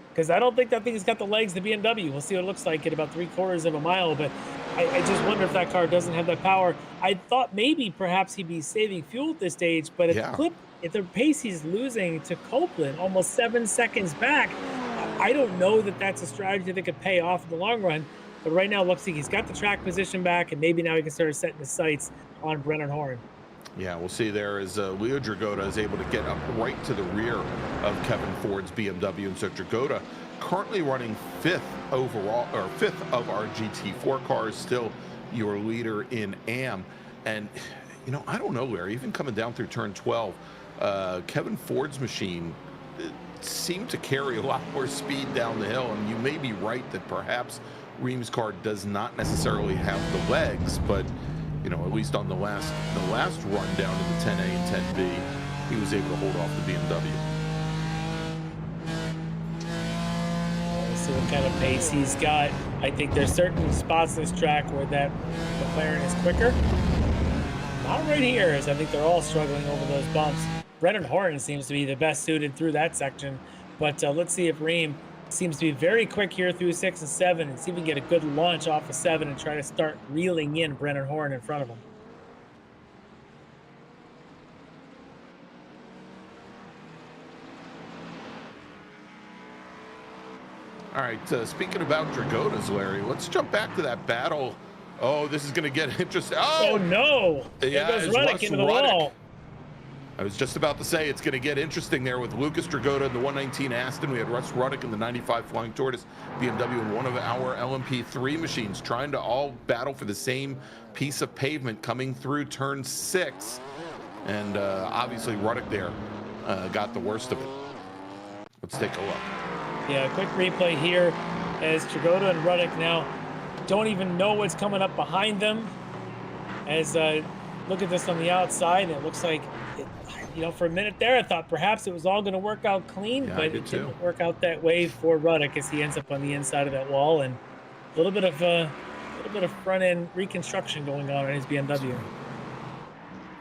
because I don't think that thing's got the legs, the BMW. We'll see what it looks like at about 3/4 of a mile, but I just wonder if that car doesn't have that power. I thought maybe perhaps he'd be saving fuel at this stage, but at the pace he's losing to Copeland, almost 7 seconds back, I don't know that that's a strategy that could pay off in the long run. But right now, looks like he's got the track position back, and maybe now he can start setting his sights on Brennan Horn. Yeah, we'll see there as Leo Dragota is able to get up right to the rear of Kevin Ford's BMW. And so Dragota currently running 5th overall, or 5th of our GT4 cars, still your leader in AM. And, you know, I don't know, Larry, even coming down through turn 12, Kevin Ford's machine seemed to carry a lot more speed down the hill. And you may be right that perhaps Ream's car does not necessarily have the legs, but you know, at least on the last run down to the 10A and 10B, he was able to hold off the BMW. Let's see what kind of pace he's got. I think there's certain spots in this track where that McLaren is quicker. Not right here, as I think they're all struggling over those bumps. Brennan Horton seems to be the best suited through that section, but let's see if Ream seems to be very quick here through 6 and 7, and see if we can get a good launch off of 7 and try to start reeling in Brennan Horn in front of him. All right, speaking about Dragotas, Larry, let's jump back to that battle. Oh, this is going to get interesting. Oh no! Yeah, there goes Ruddick into the wall. I was just about to say it's going to get interesting there with Lucas Dragota in the 119 Aston. We had Russ Ruddick in the 95 Flying Tortoise BMW and one of our LMP3 machines trying to all battle for the same piece of pavement coming through turn 6. And obviously Ruddick there got the worst of it. Let's take a look. Yeah, quick replay here as Dragota and Ruddick now don't even know what's coming up behind them. As look at this on the outside, and it looks like you know, for a minute there, I thought perhaps it was all going to work out clean, but it didn't work out that way for Ruddick as he ends up on the inside of that wall, and a little bit of front end reconstruction going on his BMW.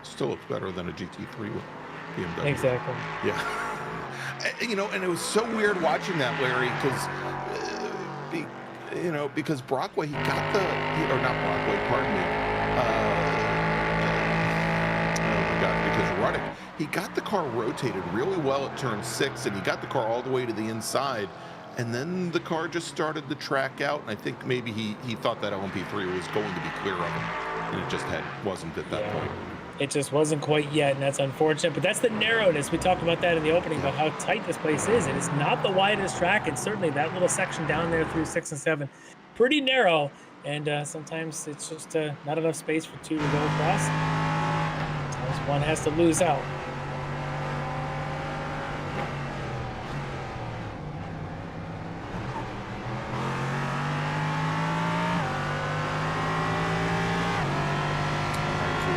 Still looks better than a GT3 with BMW. Exactly. Yeah. You know, and it was so weird watching that, Larry, because you know, because Brockway, he got the, or not Brockway, pardon me. Because Ruddick, he got the car rotated really well at turn 6, and he got the car all the way to the inside, and then the car just started to track out, and I think maybe he thought that LMP3 was going to be clear of him, and it just wasn't at that point. It just wasn't quite yet, and that's unfortunate, but that's the narrowness. We talked about that in the opening, about how tight this place is. It is not the widest track, and certainly that little section down there through 6 and 7, pretty narrow, and sometimes it's just not enough space for 2 to go across. One has to lose out. So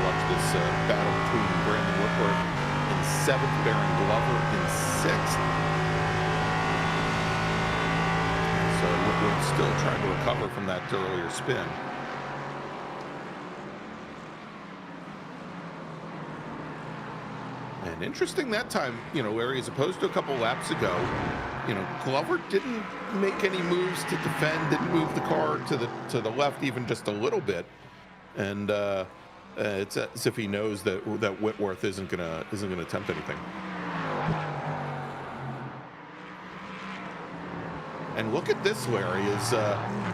watch this battle between Brandon Whitworth in 7th, Baron Glover in 6th. So Whitworth still trying to recover from that earlier spin. And interesting that time, you know, Larry, as opposed to a couple laps ago, you know, Glover didn't make any moves to defend, didn't move the car to the left even just a little bit, and it's as if he knows that Whitworth isn't gonna attempt anything. And look at this, Larry,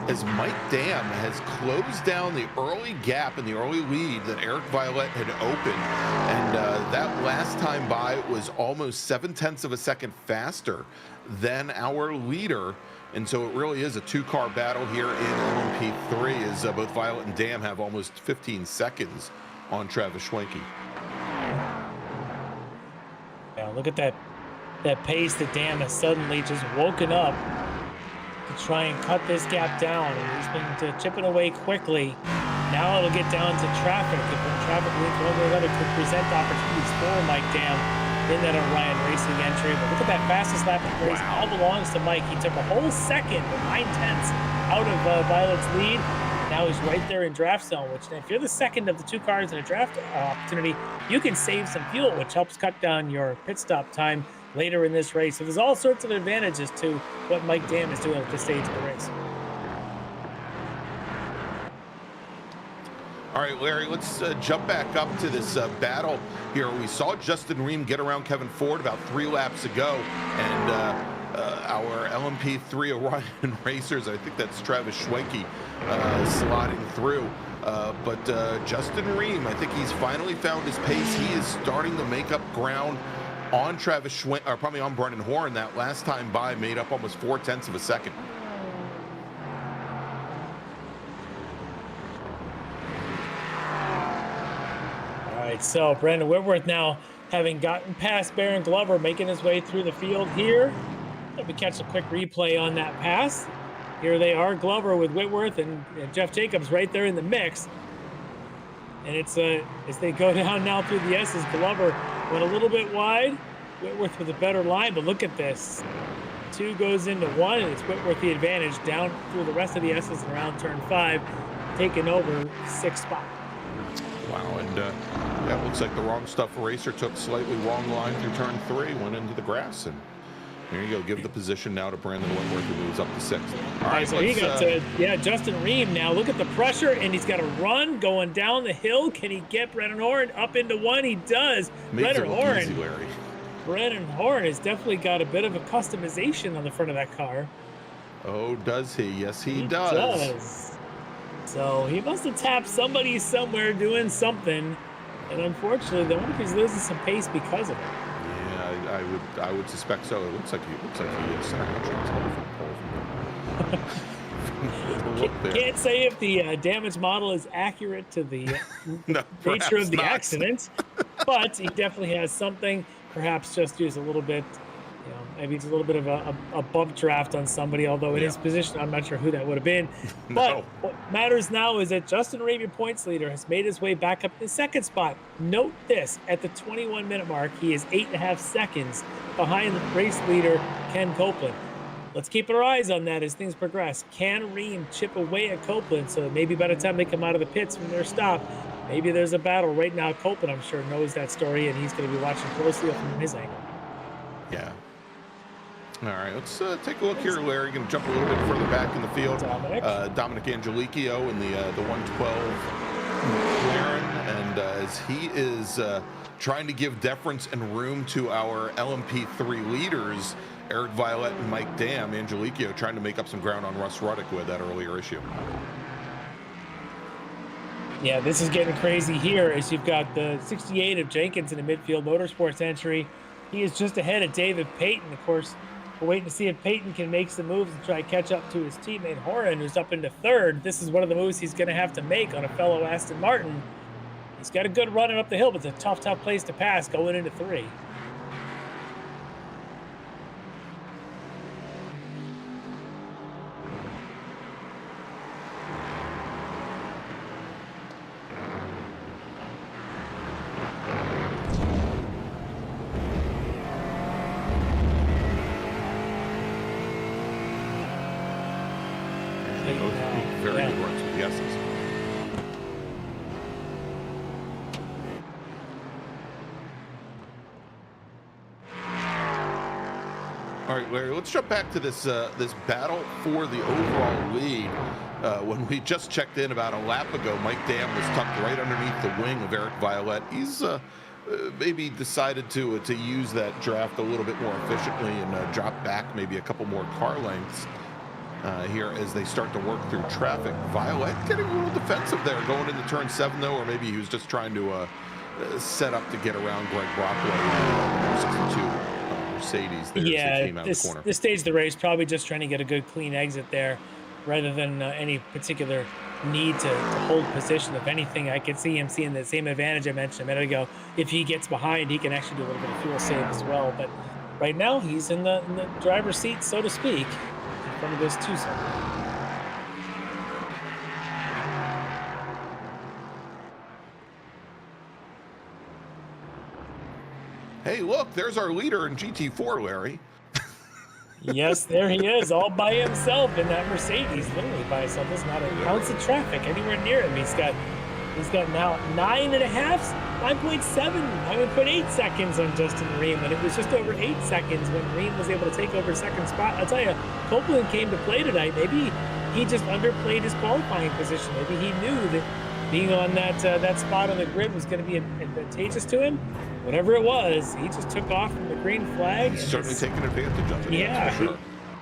as Mike Dam has closed down the early gap and the early lead that Eric Violette had opened. And that last time by was almost 0.7 of a second faster than our leader. And so it really is a 2-car battle here in LMP3 as both Violette and Dam have almost 15 seconds on Travis Schwenke. Yeah, look at that pace that Dam has suddenly just woken up to try and cut this gap down, and he's been chipping away quickly. Now it'll get down to traffic. If traffic leads one way or another, could present opportunities for Mike Dam in that Orion Racing entry. But look at that fastest lap of the race. All belongs to Mike. He took a whole second, 9/10 out of Violet's lead. Now he's right there in draft zone, which if you're the second of the 2 cars in a draft opportunity, you can save some fuel, which helps cut down your pit stop time later in this race. So there's all sorts of advantages to what Mike Dam is doing at this stage of the race. All right, Larry, let's jump back up to this battle here. We saw Justin Ream get around Kevin Ford about 3 laps ago, and our LMP3 Orion racers, I think that's Travis Schwenke, sliding through. But Justin Ream, I think he's finally found his pace. He is starting to make up ground on Travis Schwenke, or probably on Brennan Horn. That last time by made up almost 0.4 of a second. So Brandon Whitworth now having gotten past Baron Glover, making his way through the field here. Let me catch a quick replay on that pass. Here they are, Glover with Whitworth and Jeff Jacobs right there in the mix. And it's as they go down now through the S's, Glover went a little bit wide. Whitworth with a better line, but look at this. 2 goes into 1, and it's Whitworth the advantage down through the rest of the S's and around turn 5, taking over 6th spot. Wow, and that looks like the Wrong Stuff racer took slightly wrong line through turn 3, went into the grass, and there you go. Give the position now to Brandon Whitworth, who moves up to 6th. All right, so he got to, Justin Ream now. Look at the pressure, and he's got a run going down the hill. Can he get Brennan Horn up into 1? He does. Brennan Horn has definitely got a bit of a customization on the front of that car. Oh, does he? Yes, he does. So he must have tapped somebody somewhere doing something, and unfortunately, I wonder if he's losing some pace because of it. Yeah, I would suspect so. It looks like he is. Can't say if the damage model is accurate to the nature of the accident, but he definitely has something. Perhaps just use a little bit. Maybe it's a little bit of a bump draft on somebody, although in his position, I'm not sure who that would have been. But what matters now is that Justin Ream, your points leader, has made his way back up to the 2nd spot. Note this, at the 21-minute mark, he is 8.5 seconds behind the race leader, Ken Copeland. Let's keep our eyes on that as things progress. Can Ream chip away at Copeland so that maybe by the time they come out of the pits from their stop, maybe there's a battle. Right now, Copeland, I'm sure, knows that story, and he's going to be watching closely from his angle. Yeah. All right, let's take a look here, Larry. Going to jump a little bit further back in the field. Dominic Angelicchio in the 112 McLaren, and as he is trying to give deference and room to our LMP3 leaders, Eric Violette and Mike Dam, Angelicchio trying to make up some ground on Russ Ruddick with that earlier issue. Yeah, this is getting crazy here as you've got the 68 of Jenkins in the midfield motorsports entry. He is just ahead of David Payton. Of course, we're waiting to see if Payton can make some moves and try to catch up to his teammate Horan, who's up into 3rd. This is one of the moves he's going to have to make on a fellow Aston Martin. He's got a good running up the hill, but it's a tough place to pass going into 3. Very good runs with the S's. All right, Larry, let's jump back to this this battle for the overall lead. When we just checked in about a lap ago, Mike Dam was tucked right underneath the wing of Eric Violette. He's maybe decided to use that draft a little bit more efficiently and drop back maybe a couple more car lengths here as they start to work through traffic. Violette getting a little defensive there going into turn 7, though, or maybe he was just trying to set up to get around Greg Brockway, 62 Mercedes there as they came out of the corner. This stage of the race, probably just trying to get a good clean exit there rather than any particular need to hold position. If anything, I could see him seeing the same advantage I mentioned a minute ago. If he gets behind, he can actually do a little bit of fuel save as well. But right now, he's in the driver's seat, so to speak, in front of those 2 seconds. Hey, look, there's our leader in GT4, Larry. Yes, there he is, all by himself in that Mercedes, literally by himself. There's not an ounce of traffic anywhere near him. He's got now 9.5, 9.7, 9.8 seconds on Justin Ream, and it was just over 8 seconds when Ream was able to take over second spot. I'll tell you, Copeland came to play tonight. Maybe he just underplayed his qualifying position. Maybe he knew that being on that spot on the grid was going to be advantageous to him. Whatever it was, he just took off from the green flag. He's certainly taken advantage of it. Yeah, for sure.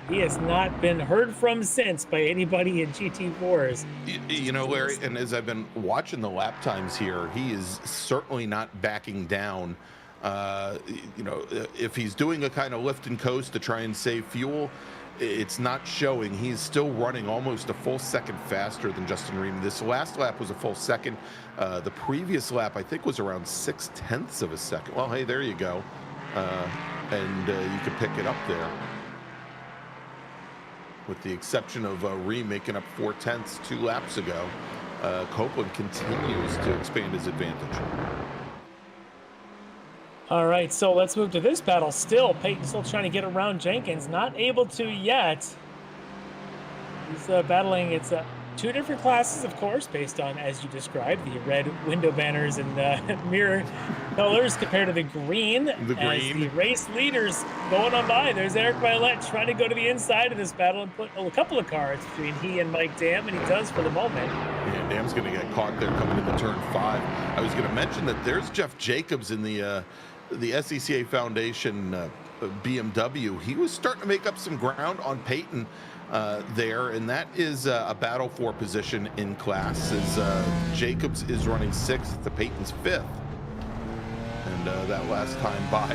He has not been heard from since by anybody in GT4s. You know, Larry, and as I've been watching the lap times here, he is certainly not backing down. You know, if he's doing a kind of lift and coast to try and save fuel, it's not showing. He's still running almost a full second faster than Justin Ream. This last lap was a full second. The previous lap, I think, was around 0.6 of a second. Well, hey, there you go. And you can pick it up there. With the exception of Ream making up 0.4 2 laps ago, Copeland continues to expand his advantage. All right, so let's move to this battle. Still, Peyton still trying to get around Jenkins. Not able to yet. He's battling. It's two different classes, of course, based on, as you described, the red window banners and mirror colors compared to the green. The green. The race leaders going on by. There's Eric Violet trying to go to the inside of this battle and put a couple of cards between he and Mike Dam, and he does for the moment. Yeah, Dam's going to get caught there coming into turn 5. I was going to mention that there's Jeff Jacobs in the SDCA Foundation BMW. He was starting to make up some ground on Peyton there, and that is a battle for position in class, as Jacobs is running 6th to Peyton's 5th. And that last time by,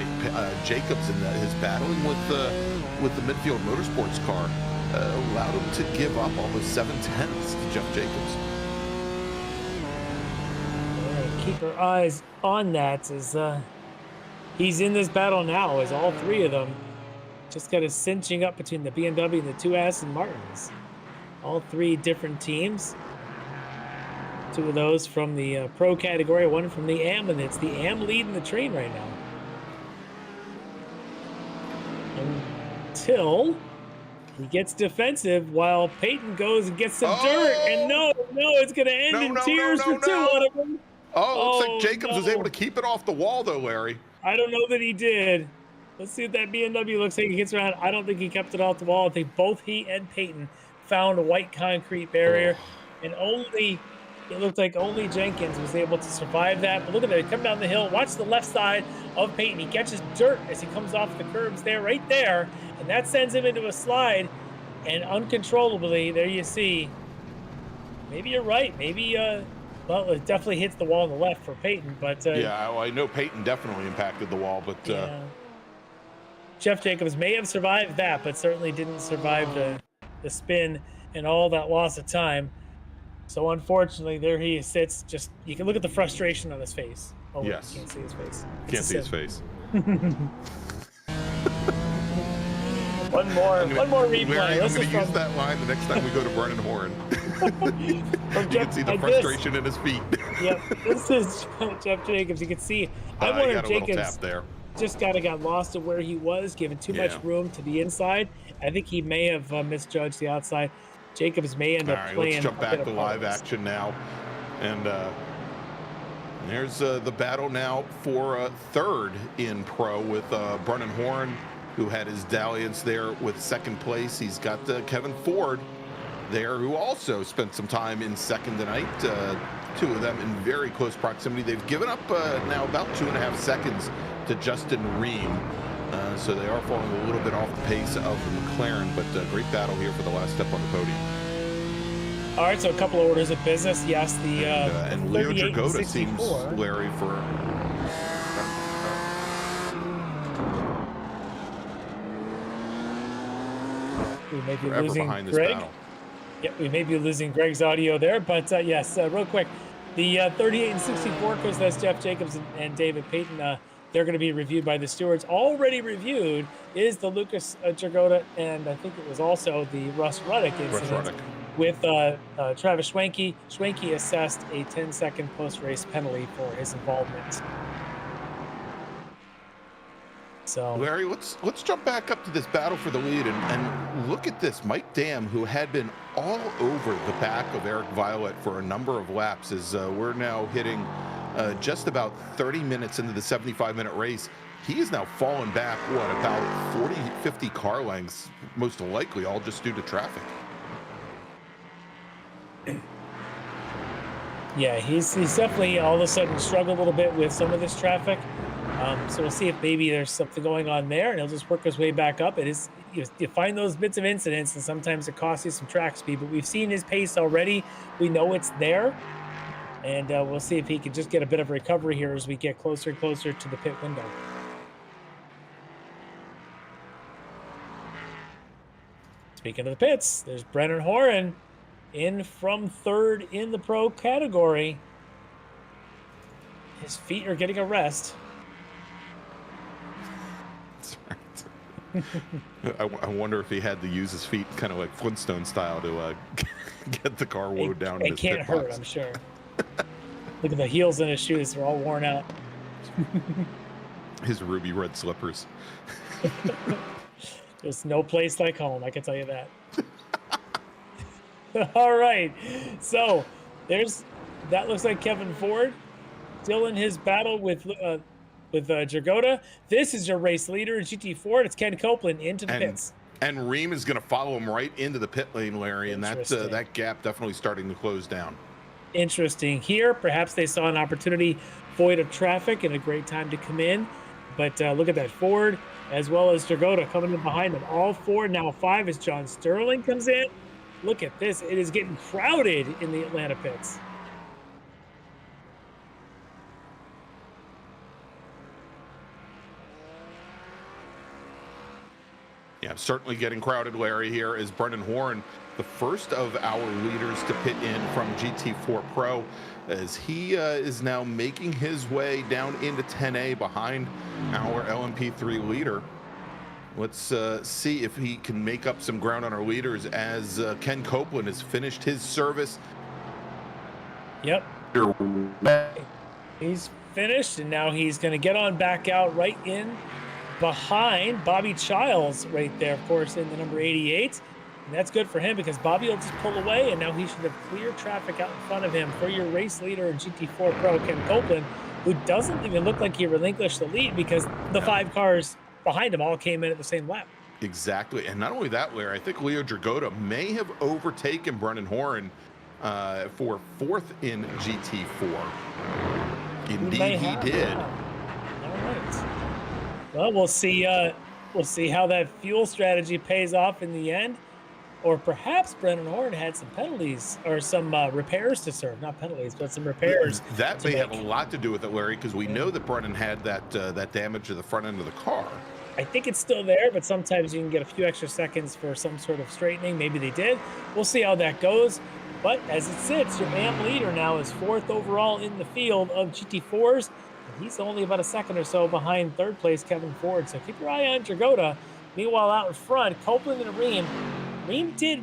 Jacobs in his battling with the midfield motorsports car allowed him to give up almost 7/10 to Jeff Jacobs. All right, keep our eyes on that as he's in this battle now, as all three of them just kind of cinching up between the BMW and the two Aston Martins. All three different teams. Two of those from the pro category, one from the AM, and it's the AM leading the train right now. Until he gets defensive while Peyton goes and gets some dirt, and no, it's going to end in tears for two of them. Oh, looks like Jacobs was able to keep it off the wall, though, Larry. I don't know that he did. Let's see what that BMW looks like. He gets around. I don't think he kept it off the wall. I think both he and Peyton found a white concrete barrier, and it looked like only Jenkins was able to survive that. But look at that. He come down the hill. Watch the left side of Peyton. He catches dirt as he comes off the curbs there, right there, and that sends him into a slide. And uncontrollably, there you see. Maybe you're right. Maybe well, it definitely hits the wall on the left for Peyton, but yeah, well, I know Peyton definitely impacted the wall, but yeah. Jeff Jacobs may have survived that, but certainly didn't survive the spin and all that loss of time. So unfortunately, there he sits. Just you can look at the frustration on his face. Oh, yes, you can't see his face. Can't see his face. One more replay. Larry, I'm going to use that line the next time we go to Brennan Horn. You can see the frustration in his feet. Yep, this is Jeff Jacobs. You can see. I wonder if Jacobs just got lost at where he was, given too much room to the inside. I think he may have misjudged the outside. Jacobs may end up playing. Let's jump back to live action now, and there's the battle now for third in pro with Brennan Horn, who had his dalliance there with second place. He's got Kevin Ford there, who also spent some time in second tonight. Two of them in very close proximity. They've given up now about 2.5 seconds to Justin Ream. So they are falling a little bit off the pace of the McLaren, but great battle here for the last step on the podium. All right, so a couple of orders of business. Yes, the and Leo Dragotta seems, Larry, for we may be forever losing behind this Greg. battle. Yep, we may be losing Greg's audio there, but yes, real quick, the 38 and 64 because that's Jeff Jacobs and David Peyton. They're going to be reviewed by the stewards. Already reviewed is the Lucas Dragotta, and I think it was also the Russ Ruddick incident with Travis Schwenke. Schwenke assessed a 10-second post-race penalty for his involvement. So Larry, let's jump back up to this battle for the lead and look at this. Mike Dam, who had been all over the back of Eric Violet for a number of laps, as we're now hitting just about 30 minutes into the 75-minute race. He is now fallen back, what, about 40, 50 car lengths, most likely all just due to traffic. yeah, he's definitely all of a sudden struggled a little bit with some of this traffic. So we'll see if maybe there's something going on there, and he'll just work his way back up. It is you find those bits of incidents, and sometimes it costs you some track speed. But we've seen his pace already. We know it's there, and we'll see if he can just get a bit of recovery here as we get closer and closer to the pit window. Speaking of the pits, there's Brennan Horan in from third in the pro category. His feet are getting a rest. I wonder if he had to use his feet kind of like Flintstone style to get the car woed down. It can't hurt, I'm sure. Look at the heels in his shoes. They're all worn out. His ruby red slippers. There's no place like home, I can tell you that. All right. So that looks like Kevin Ford still in his battle with Jagoda. This is your race leader in GT4. It's Ken Copeland into the pits. And Ream is going to follow him right into the pit lane, Larry, and that gap definitely starting to close down. Interesting here. Perhaps they saw an opportunity, void of traffic, and a great time to come in. But look at that, Ford as well as Jagoda coming in behind them. All four, now five, as John Sterling comes in. Look at this. It is getting crowded in the Atlanta pits. Yeah, certainly getting crowded, Larry, here is Brendan Horn, the first of our leaders to pit in from GT4 Pro, as he is now making his way down into 10A behind our LMP3 leader. Let's see if he can make up some ground on our leaders as Ken Copeland has finished his service. Yep. He's finished, and now he's going to get on back out right in behind Bobby Childs right there, of course, in the number 88. And that's good for him because Bobby will just pull away, and now he should have clear traffic out in front of him for your race leader in GT4 Pro, Ken Copeland, who doesn't even look like he relinquished the lead because the 5 cars behind him all came in at the same lap. Exactly. And not only that, Larry, I think Leo Dragotta may have overtaken Brendan Horan for 4th in GT4. Indeed, he did. All right. Well, we'll see how that fuel strategy pays off in the end. Or perhaps Brendan Horn had some penalties or some repairs to serve. Not penalties, but some repairs. That may have a lot to do with it, Larry, because we know that Brendan had that damage to the front end of the car. I think it's still there, but sometimes you can get a few extra seconds for some sort of straightening. Maybe they did. We'll see how that goes. But as it sits, your AM leader now is 4th overall in the field of GT4s. And he's only about a second or so behind 3rd place Kevin Ford. So keep your eye on Jagoda. Meanwhile, out in front, Copeland and Ream. Ream did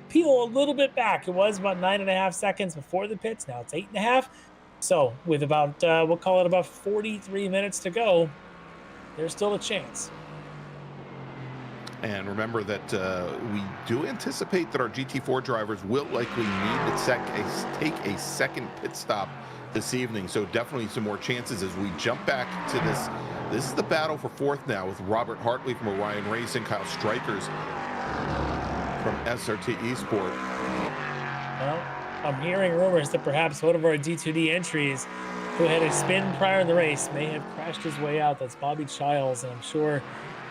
peel a little bit back. It was about 9.5 seconds before the pits. Now it's 8.5. So with about, we'll call it about 43 minutes to go, there's still a chance. And remember that we do anticipate that our GT4 drivers will likely need to take a second pit stop this evening. So definitely some more chances as we jump back to this. This is the battle for 4th now with Robert Hartley from Orion Racing, Kyle Strikers from SRT Esport. Well, I'm hearing rumors that perhaps one of our D2D entries who had a spin prior in the race may have crashed his way out. That's Bobby Childs, and I'm sure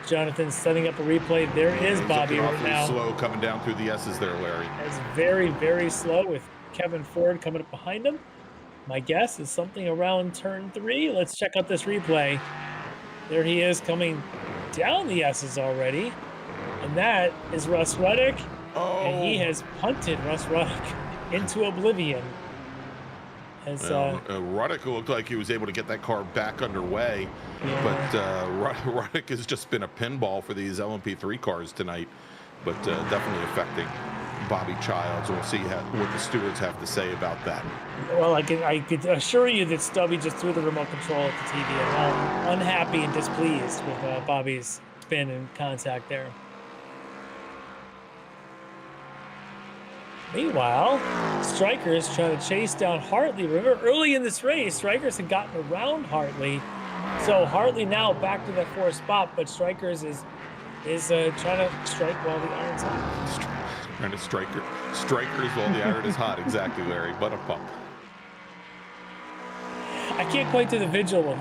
Jonathan's setting up a replay. There is Bobby right now. Slow coming down through the S's there, Larry. It's very, very slow with Kevin Ford coming up behind him. My guess is something around turn 3. Let's check out this replay. There he is coming down the S's already. And that is Russ Ruddick. Oh. And he has punted Russ Ruddick into oblivion. As, Ruddick looked like he was able to get that car back underway. Yeah. But Ruddick has just been a pinball for these LMP3 cars tonight. But definitely affecting Bobby Childs. We'll see what the stewards have to say about that. Well, I could assure you that Stubby just threw the remote control at the TV and all unhappy and displeased with Bobby's spin and contact there. Meanwhile, Strikers trying to chase down Hartley. Remember, early in this race, Strikers had gotten around Hartley. So Hartley now back to that 4th spot, but Strikers is trying to strike while the iron's hot. Trying to strikers while the iron is hot. Exactly, Larry. But a pump. I can't quite do the visual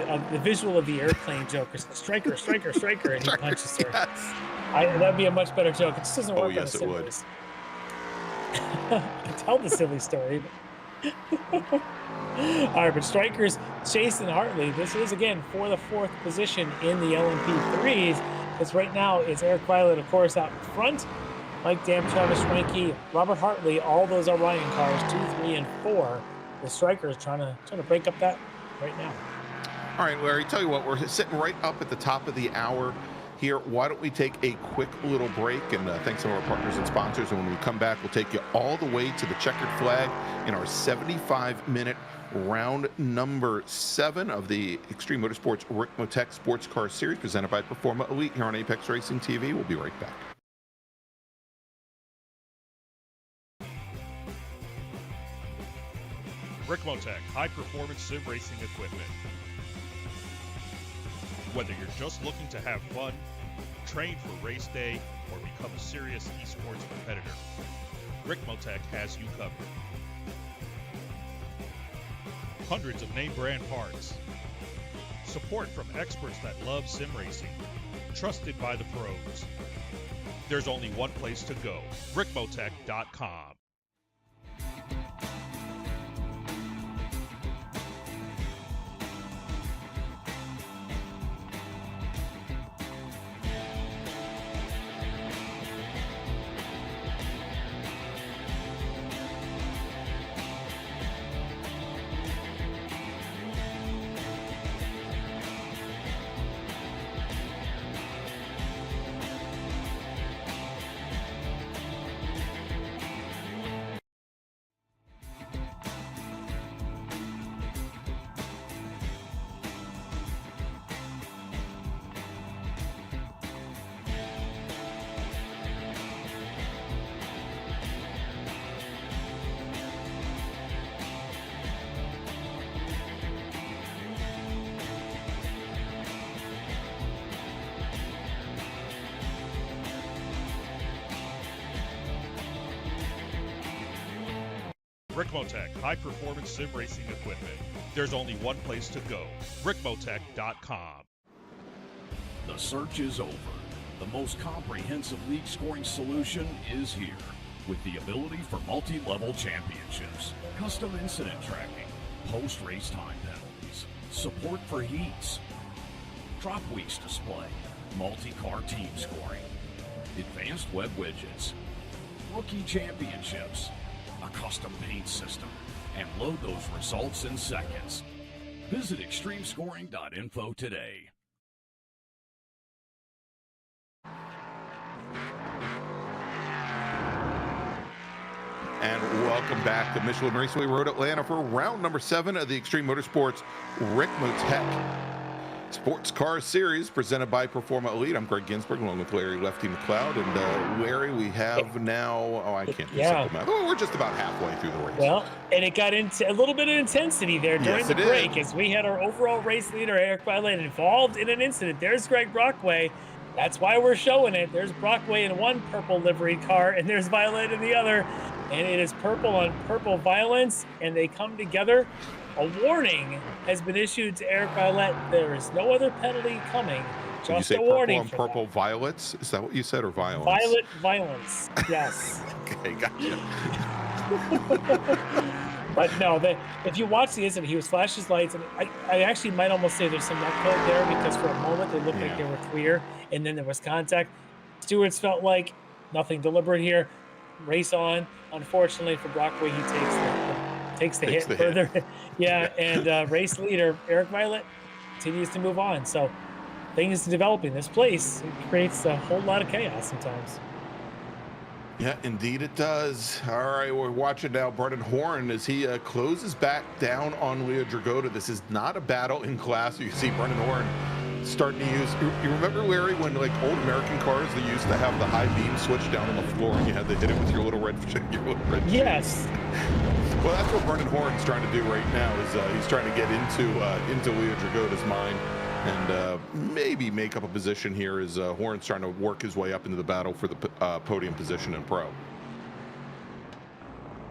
of the airplane joke. Striker, and he punches her. Yes. That'd be a much better joke. It just doesn't work. Oh, yes, it would. I tell the silly story. All right, but Strikers chasing Hartley. This is, again, for the 4th position in the LMP3s. Because right now it's Eric Violet, of course, out in front. Mike Dam, Travis Schwenke, Robert Hartley, all those Orion cars, 2, 3, and 4. The Strikers trying to break up that right now. All right, Larry, tell you what, we're sitting right up at the top of the hour here. Why don't we take a quick little break and thank some of our partners and sponsors. And when we come back, we'll take you all the way to the checkered flag in our 75-minute round number 7 of the Extreme Motorsports Ricmotech Sports Car Series presented by Performa Elite here on Apex Racing TV. We'll be right back. Ricmotech, high-performance sim racing equipment. Whether you're just looking to have fun, train for race day, or become a serious esports competitor, Ricmotech has you covered. Hundreds of name-brand parts. Support from experts that love sim racing. Trusted by the pros. There's only one place to go, Ricmotech.com. Ricmotech, high-performance sim racing equipment. There's only one place to go, Ricmotech.com. The search is over. The most comprehensive league scoring solution is here, with the ability for multi-level championships, custom incident tracking, post-race time penalties, support for heats, drop weeks display, multi-car team scoring, advanced web widgets, rookie championships, a custom paint system, and load those results in seconds. Visit extremescoring.info today. And welcome back to Michelin Raceway Road, Atlanta for round number 7 of the Extreme Motorsports Ricmotech Sports Car Series presented by Performa Elite. I'm Greg Ginsburg along with Larry Lefty McLeod. And Larry, we have now, I can't do simple math. Oh, we're just about halfway through the race. Well, and it got into a little bit of intensity there during the break as we had our overall race leader, Eric Violet, involved in an incident. There's Greg Brockway. That's why we're showing it. There's Brockway in one purple liveried car, and there's Violet in the other. And it is purple on purple violence, and they come together. A warning has been issued to Eric Violet. There is no other penalty coming. Just a warning. Purple on purple violets? Is that what you said, or violence? Violet violence. Yes. Okay, gotcha. But no, if you watch the incident, he was flashing his lights, and I actually might almost say there's some net code there because for a moment they looked like they were clear, and then there was contact. Stewards felt like nothing deliberate here. Race on. Unfortunately for Brockway, he takes the hit further. And race leader Eric Violet continues to move on. So things developing. This place creates a whole lot of chaos sometimes. Yeah, indeed it does. All right, we're watching now Brendan Horn as he closes back down on Leo Dragota. This is not a battle in class. You see Brendan Horn starting to use, you remember, Larry, when like old American cars, they used to have the high beam switch down on the floor and you had to hit it with your little red Yes. Well, that's what Brendan Horn's trying to do right now, is he's trying to get into Leo Dragota's mind and maybe make up a position here as Horn's trying to work his way up into the battle for the podium position in pro.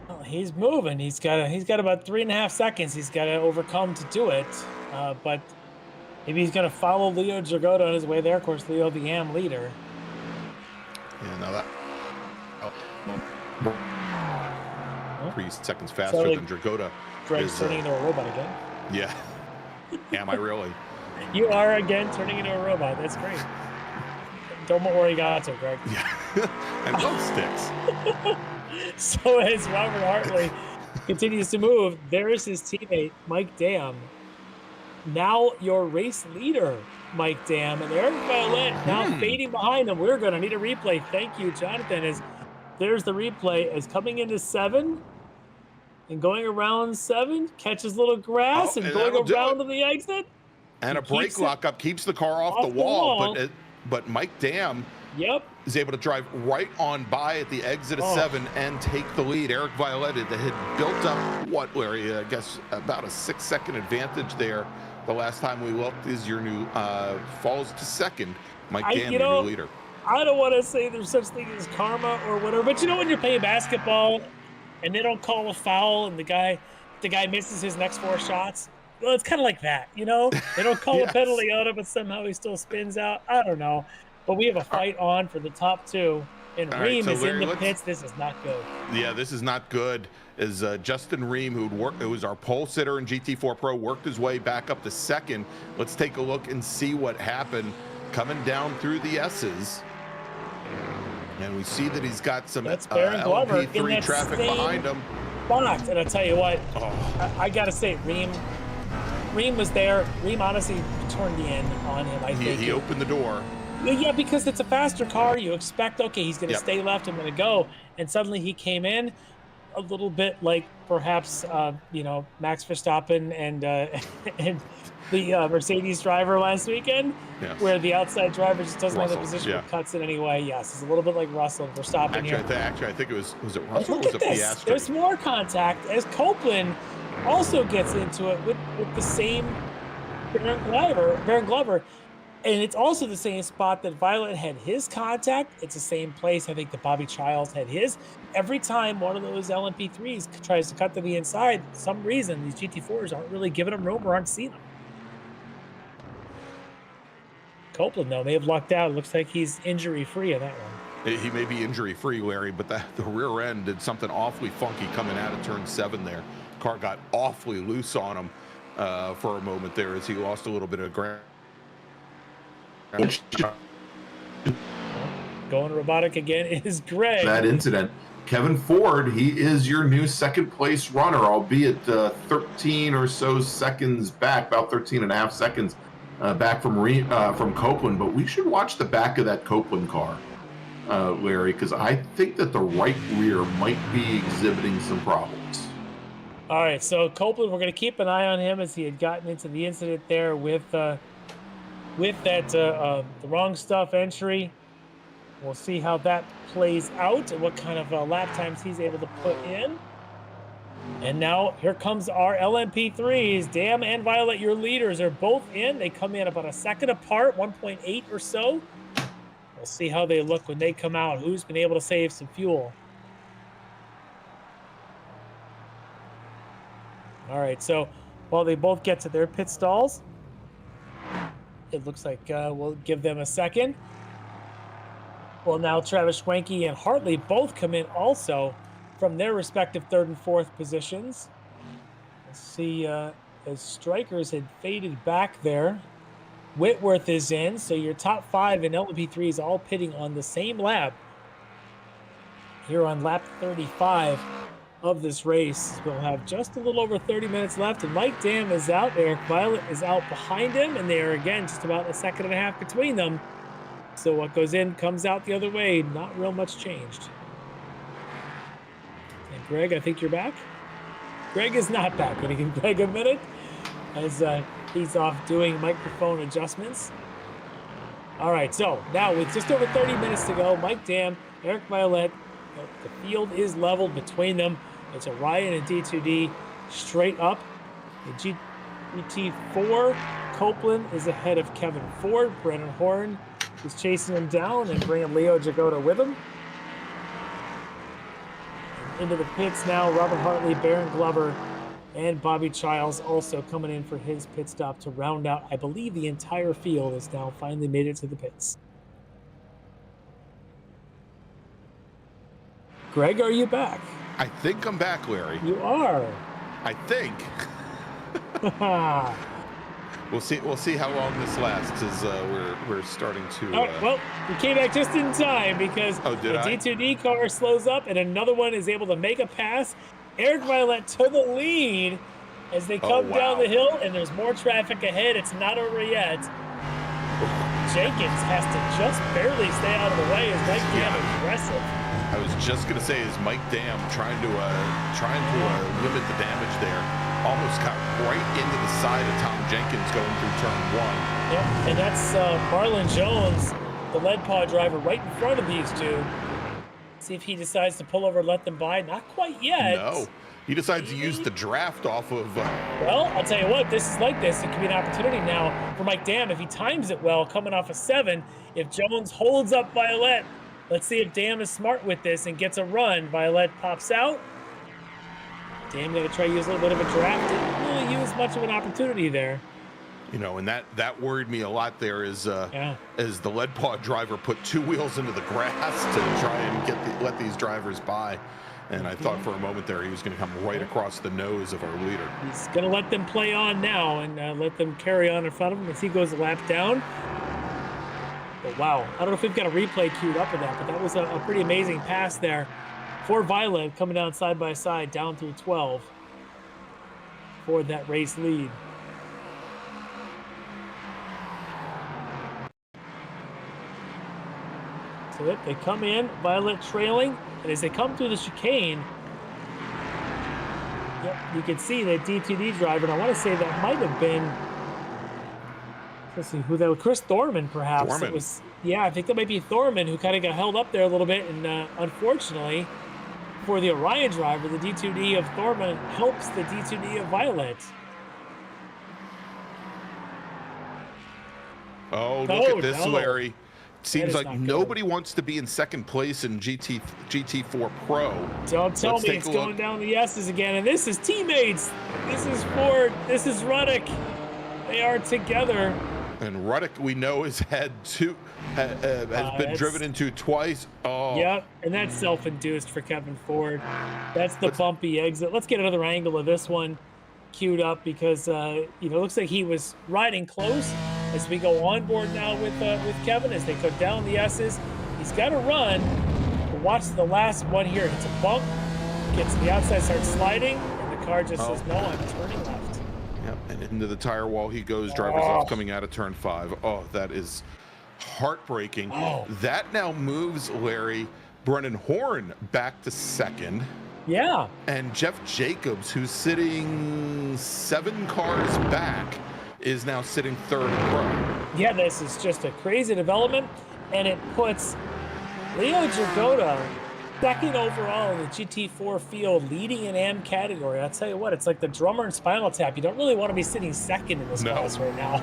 Well, he's moving. He's got about 3.5 seconds. He's got to overcome to do it. But maybe he's going to follow Leo Dragota on his way there. Of course, Leo the AM leader. Yeah, now that. 3 seconds faster so, than Dragota. Greg's turning into a robot again. Yeah. Am I really? You are again turning into a robot. That's great. Don't worry, got to, Greg. Yeah. And both sticks. So as Robert Hartley continues to move, there is his teammate, Mike Dam. Now your race leader, Mike Dam, and Eric Violet now fading behind him. We're going to need a replay. Thank you, Jonathan. As there's the replay as coming into 7 and going around 7, catches little grass and going around to the exit. And a brake lockup keeps the car off the wall. But Mike Dam is able to drive right on by at the exit of 7 and take the lead. Eric Violet had built up, what, Larry, I guess about a 6-second advantage there. The last time we looked is your new falls to 2nd. Mike Dam, your new leader. I don't want to say there's such thing as karma or whatever, but you know when you're playing basketball and they don't call a foul and the guy misses his next 4 shots? Well, it's kind of like that, you know? They don't call a penalty on it, but somehow he still spins out. I don't know. But we have a fight on for the top 2. And Ream is in the pits. This is not good. Yeah, this is not good. As Justin Ream, who was our pole sitter in GT4 Pro, worked his way back up to 2nd. Let's take a look and see what happened coming down through the S's. And we see that he's got some LMP3 traffic behind him. Box. And I'll tell you what, I got to say, Ream was there. Ream honestly turned in on him, I think. He opened the door. Yeah, because it's a faster car. You expect, okay, he's going to stay left, I'm going to go. And suddenly he came in a little bit like perhaps, Max Verstappen and the Mercedes driver last weekend, where the outside driver just doesn't have the position but cuts it anyway. Yes, it's a little bit like Russell and Verstappen here. Actually, I think it was it Russell or was it Piastri? There's more contact as Copeland also gets into it with the same Baron Glover. And it's also the same spot that Violet had his contact. It's the same place, I think, that Bobby Childs had his. Every time one of those LMP3s tries to cut to the inside, for some reason, these GT4s aren't really giving them room or aren't seeing them. Copeland, though, may have lucked out. It looks like he's injury-free in that one. He may be injury-free, Larry, but the rear end did something awfully funky coming out of turn 7 there. Car got awfully loose on him for a moment there as he lost a little bit of ground. Going robotic again is Greg. That incident. Kevin Ford, he is your new 2nd place runner, albeit 13 or so seconds back, about 13.5 seconds back from Copeland. But we should watch the back of that Copeland car, Larry, because I think that the right rear might be exhibiting some problems. All right, so Copeland, we're going to keep an eye on him as he had gotten into the incident there with that the wrong stuff entry. We'll see how that plays out and what kind of lap times he's able to put in. And now here comes our LMP3s. Dam and Violet, your leaders, are both in. They come in about a second apart, 1.8 or so. We'll see how they look when they come out. Who's been able to save some fuel? All right, so while they both get to their pit stalls, it looks like we'll give them a second. Well, now Travis Schwenke and Hartley both come in also from their respective 3rd and 4th positions. Let's see, as Strikers had faded back there. Whitworth is in, so your top 5 in LMP3 is all pitting on the same lap. Here on lap 35 of this race. We'll have just a little over 30 minutes left, and Mike Dam is out. Eric Violet is out behind him, and they are, again, just about a second and a half between them. So what goes in comes out the other way. Not real much changed. And Greg, I think you're back. Greg is not back. Gonna give Greg a minute as he's off doing microphone adjustments. All right, so now with just over 30 minutes to go, Mike Dam, Eric Violette, the field is leveled between them. It's Orion and D2D straight up. The GT4, Copeland is ahead of Kevin Ford. Brennan Horn is chasing him down and bringing Leo Jagoda with him. Into the pits now, Robert Hartley, Baron Glover, and Bobby Childs also coming in for his pit stop to round out. I believe the entire field has now finally made it to the pits. Greg, are you back? I think I'm back, Larry. You are. I think. We'll see how long this lasts as we're starting to. Well, we came back just in time because the D2D car slows up and another one is able to make a pass. Eric Violette to the lead as they come down the hill, and there's more traffic ahead. It's not over yet. Jenkins has to just barely stay out of the way as Mike Dam aggressive. I was just gonna say, is Mike Dam trying to limit the damage there? Almost got right into the side of Tom Jenkins going through turn 1. Yep, and that's Marlon Jones, the lead pod driver, right in front of these two. See if he decides to pull over and let them by. Not quite yet. No, he decides to use the draft off of. Well, I'll tell you what, this is like this. It could be an opportunity now for Mike Dam if he times it well, coming off a 7. If Jones holds up Violette, let's see if Dam is smart with this and gets a run. Violette pops out. Dam going to try to use a little bit of a draft. Didn't really use much of an opportunity there. You know, and that worried me a lot there as the lead pod driver put 2 wheels into the grass to try and let these drivers by. And I thought for a moment there he was going to come right across the nose of our leader. He's going to let them play on now and let them carry on in front of him as he goes a lap down. But wow, I don't know if we've got a replay queued up of that, but that was a pretty amazing pass there for Violet coming down side by side down through 12 for that race lead. So they come in, Violet trailing, and as they come through the chicane, you can see that D2D driver, and I want to say that might have been, let's see who that was, Chris Thorman perhaps. Thorman. It was, yeah, I think that might be Thorman who kind of got held up there a little bit, and unfortunately for the Orion driver, the D2D of Thorman helps the D2D of Violet. Oh, look at this, Larry. Seems like nobody wants to be in second place in GT4 Pro. Don't tell me it's going down the S's again. And this is teammates. This is Ford. This is Ruddick. They are together. And Ruddick, we know, has been driven into twice. Oh. Yep, and that's self-induced for Kevin Ford. That's the bumpy exit. Let's get another angle of this one queued up because it looks like he was riding close. As we go on board now with Kevin, as they go down the S's, he's got to run. But watch the last one here. Hits a bump, gets to the outside, starts sliding, and the car just says, no, I'm turning left. Yep, and into the tire wall he goes, driver's off coming out of turn 5. Oh, that is heartbreaking. Oh. That now moves, Larry, Brennan Horn back to second. Yeah. And Jeff Jacobs, who's sitting 7 cars back, is now sitting 3rd in Pro. Yeah, this is just a crazy development, and it puts Leo Jagoda second overall in the GT4 field, leading in AM category. I'll tell you what, it's like the drummer in Spinal Tap. You don't really want to be sitting second in this class right now.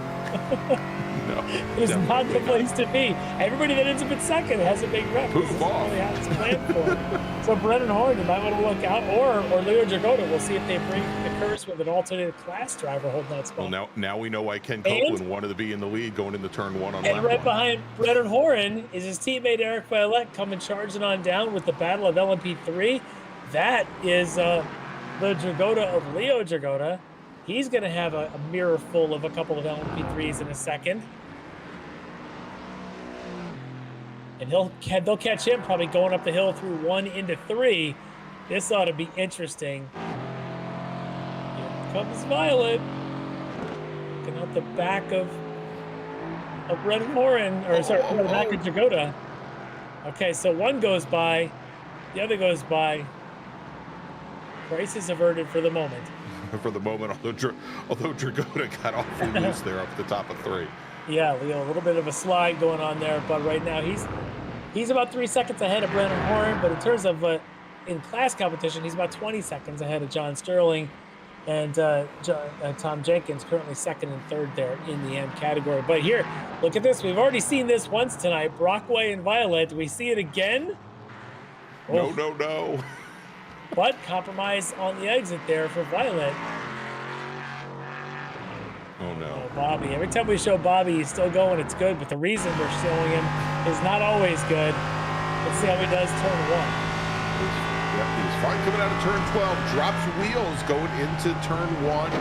No, it's not the place to be. Everybody that ends up at second has a big rep. Poof This is off. really how it's planned for. So Brennan Horn, you might want to look out, or Leo Jagoda. We'll see if they bring the curse with an alternative class driver holding that spot. Well, now we know why Ken Copeland wanted to be in the lead going into turn 1 on lap 1. And right behind Brennan Horn is his teammate Eric Violette coming charging on down with the battle of LMP3. That is the Jagoda of Leo Jagoda. He's going to have a mirror full of a couple of LMP3s in a second. And they'll catch him probably going up the hill through 1 into 3. This ought to be interesting. Here comes Violet. Looking out the back of Brennan Horn, or sorry, the back of Jagoda. Okay, so one goes by, the other goes by. crisis averted for the moment. For the moment, although Dragoda got awfully loose there up at the top of 3. Yeah, we got a little bit of a slide going on there, but right now he's about 3 seconds ahead of Brennan Horn, but in terms of in class competition, he's about 20 seconds ahead of John Sterling, and Tom Jenkins currently second and third there in the M category. But here, look at this. We've already seen this once tonight. Brockway and Violet. Do we see it again? No, no, no. But compromise on the exit there for Violet. Oh, no. Oh, Bobby. Every time we show Bobby, he's still going. It's good, but the reason we're showing him is not always good. Let's see how he does turn 1. Yep, he's fine coming out of turn 12. Drops wheels going into turn 1.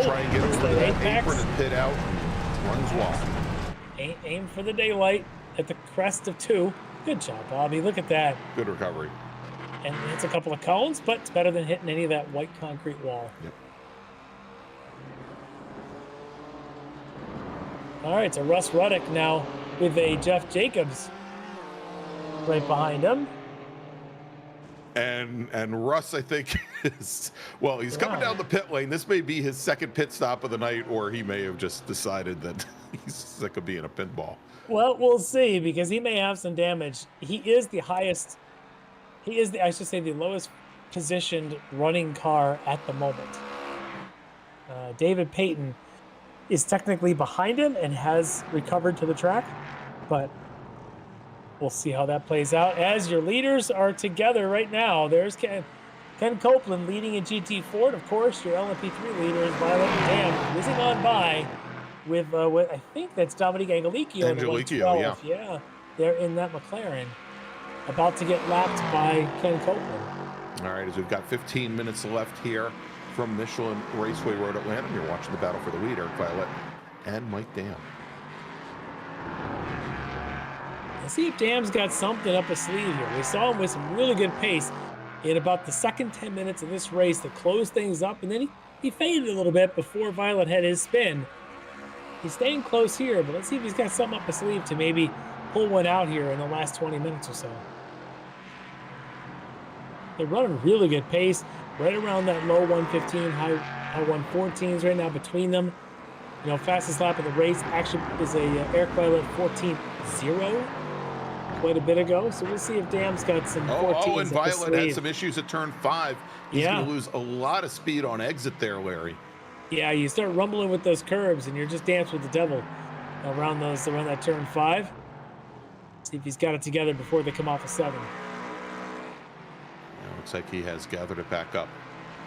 Try and get over to that apron and pit out. Runs wide. Aim for the daylight at the crest of 2. Good job, Bobby. Look at that. Good recovery. And hits a couple of cones, but it's better than hitting any of that white concrete wall. Yep. All right, so Russ Ruddock now with a Jeff Jacobs right behind him. And Russ, I think, is, well, he's coming down the pit lane. This may be his second pit stop of the night, or he may have just decided that he's sick of being a pinball. Well, we'll see, because he may have some damage. He is the highest, I should say, the lowest positioned running car at the moment. David Payton is technically behind him and has recovered to the track, but we'll see how that plays out. As your leaders are together right now, there's Ken Copeland leading in GT Ford. Of course, your LMP3 leader is Violet Dam, whizzing on by with I think that's Dominique Angelicchio. Angelicchio, yeah. They're in that McLaren, about to get lapped by Ken Copeland. All right, as we've got 15 minutes left here from Michelin Raceway Road Atlanta, you're watching the battle for the leader, Violet and Mike Dam. Let's see if Dam's got something up his sleeve here. We saw him with some really good pace in about the second 10 minutes of this race to close things up, and then he faded a little bit before Violet had his spin. He's staying close here, but let's see if he's got something up his sleeve to maybe pull one out here in the last 20 minutes or so. They're running really good pace, right around that low 115, high 114s right now between them. You know, fastest lap of the race actually is a Eric Violet 14.0 quite a bit ago. So we'll see if Dam's got some 14s. Oh, and Violet had some issues at turn 5. He's going to lose a lot of speed on exit there, Larry. Yeah, you start rumbling with those curbs, and you're just dancing with the devil around that turn 5. See if he's got it together before they come off of 7. Yeah, looks like he has gathered it back up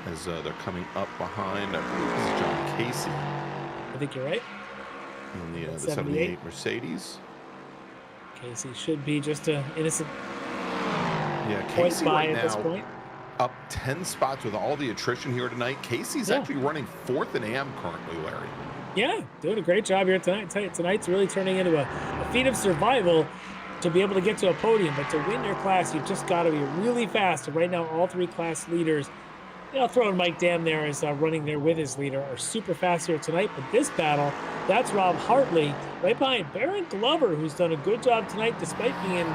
as they're coming up behind. I believe this is John Casey. I think you're right. In the 78 Mercedes. Casey should be just an innocent Casey by right at this now point. Up 10 spots with all the attrition here tonight. Casey's actually running 4th in AM currently, Larry. Yeah, doing a great job here tonight. Tonight's really turning into a feat of survival to be able to get to a podium. But to win your class, you've just got to be really fast. And right now, all 3 class leaders, throwing Mike Dam there is running there with his leader, are super fast here tonight. But this battle, that's Rob Hartley right behind Baron Glover, who's done a good job tonight despite being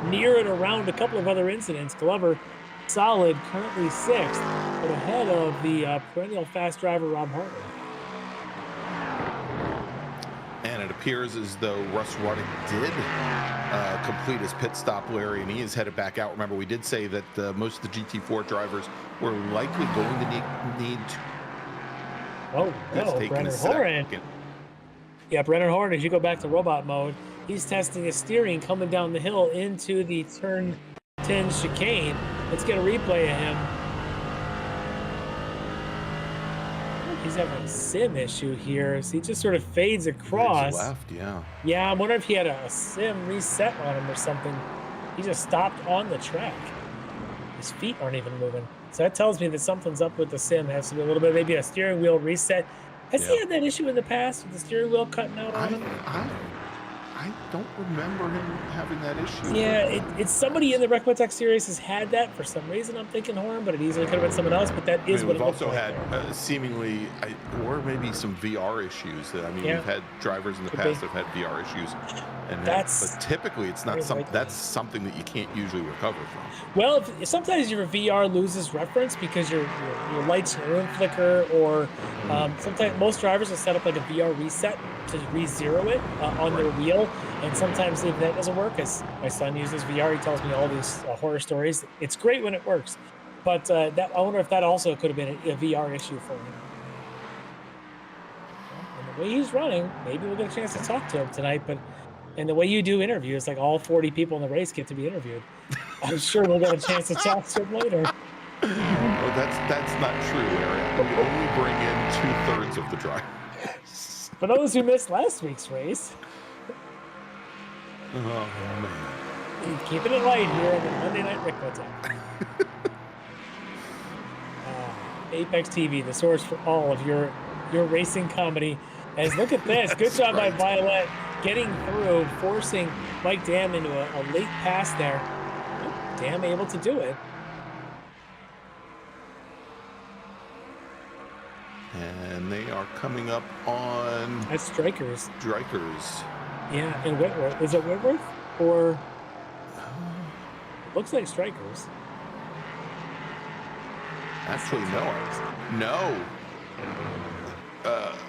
near and around a couple of other incidents. Glover, solid, currently 6th, but ahead of the perennial fast driver Rob Hartley. And it appears as though Russ Ruddock did complete his pit stop, Larry, and he is headed back out. Remember, we did say that most of the GT4 drivers were likely going to need to. Oh, no, Brennan Horn. Yeah, Brennan Horn, as you go back to robot mode, he's testing his steering coming down the hill into the turn 10 chicane. Let's get a replay of him. He's having a sim issue here. So he just sort of fades across. Left, yeah. Yeah, I'm wondering if he had a sim reset on him or something. He just stopped on the track. His feet aren't even moving. So that tells me that something's up with the sim. Has to be a little bit, maybe a steering wheel reset. Has he had that issue in the past with the steering wheel cutting out on him? I I don't remember him having that issue. Yeah, it's somebody in the Ricmotech series has had that for some reason. I'm thinking Horn, but it easily could have been someone else. But that is what we've it looks also like had there. seemingly, or maybe some VR issues. That we've had drivers in the past that have had VR issues, and but typically it's not something that's something that you can't usually recover from. Well, sometimes your VR loses reference because your lights in your room flicker, or sometimes most drivers will set up like a VR reset to re-zero it on their wheel, and sometimes if that doesn't work, as my son uses VR, he tells me all these horror stories. It's great when it works, but that I wonder if that also could have been a VR issue for him. And the way he's running, maybe we'll get a chance to talk to him tonight. But and the way you do interviews, like all 40 people in the race get to be interviewed. I'm sure we'll get a chance to talk to him later. Well, that's not true, Larry. We only bring in 2/3 of the drivers. For those who missed last week's race. Oh, man. Keeping it light here on the Monday Night Ricmotech. Apex TV, the source for all of your racing comedy. As look at this. Good job by Violet getting through, forcing Mike Dam into a late pass there. Dam able to do it. And they are coming up on... That's Strikers. Strikers. Yeah, and Whitworth. Is it Whitworth? Or... looks like Strikers. Actually, no.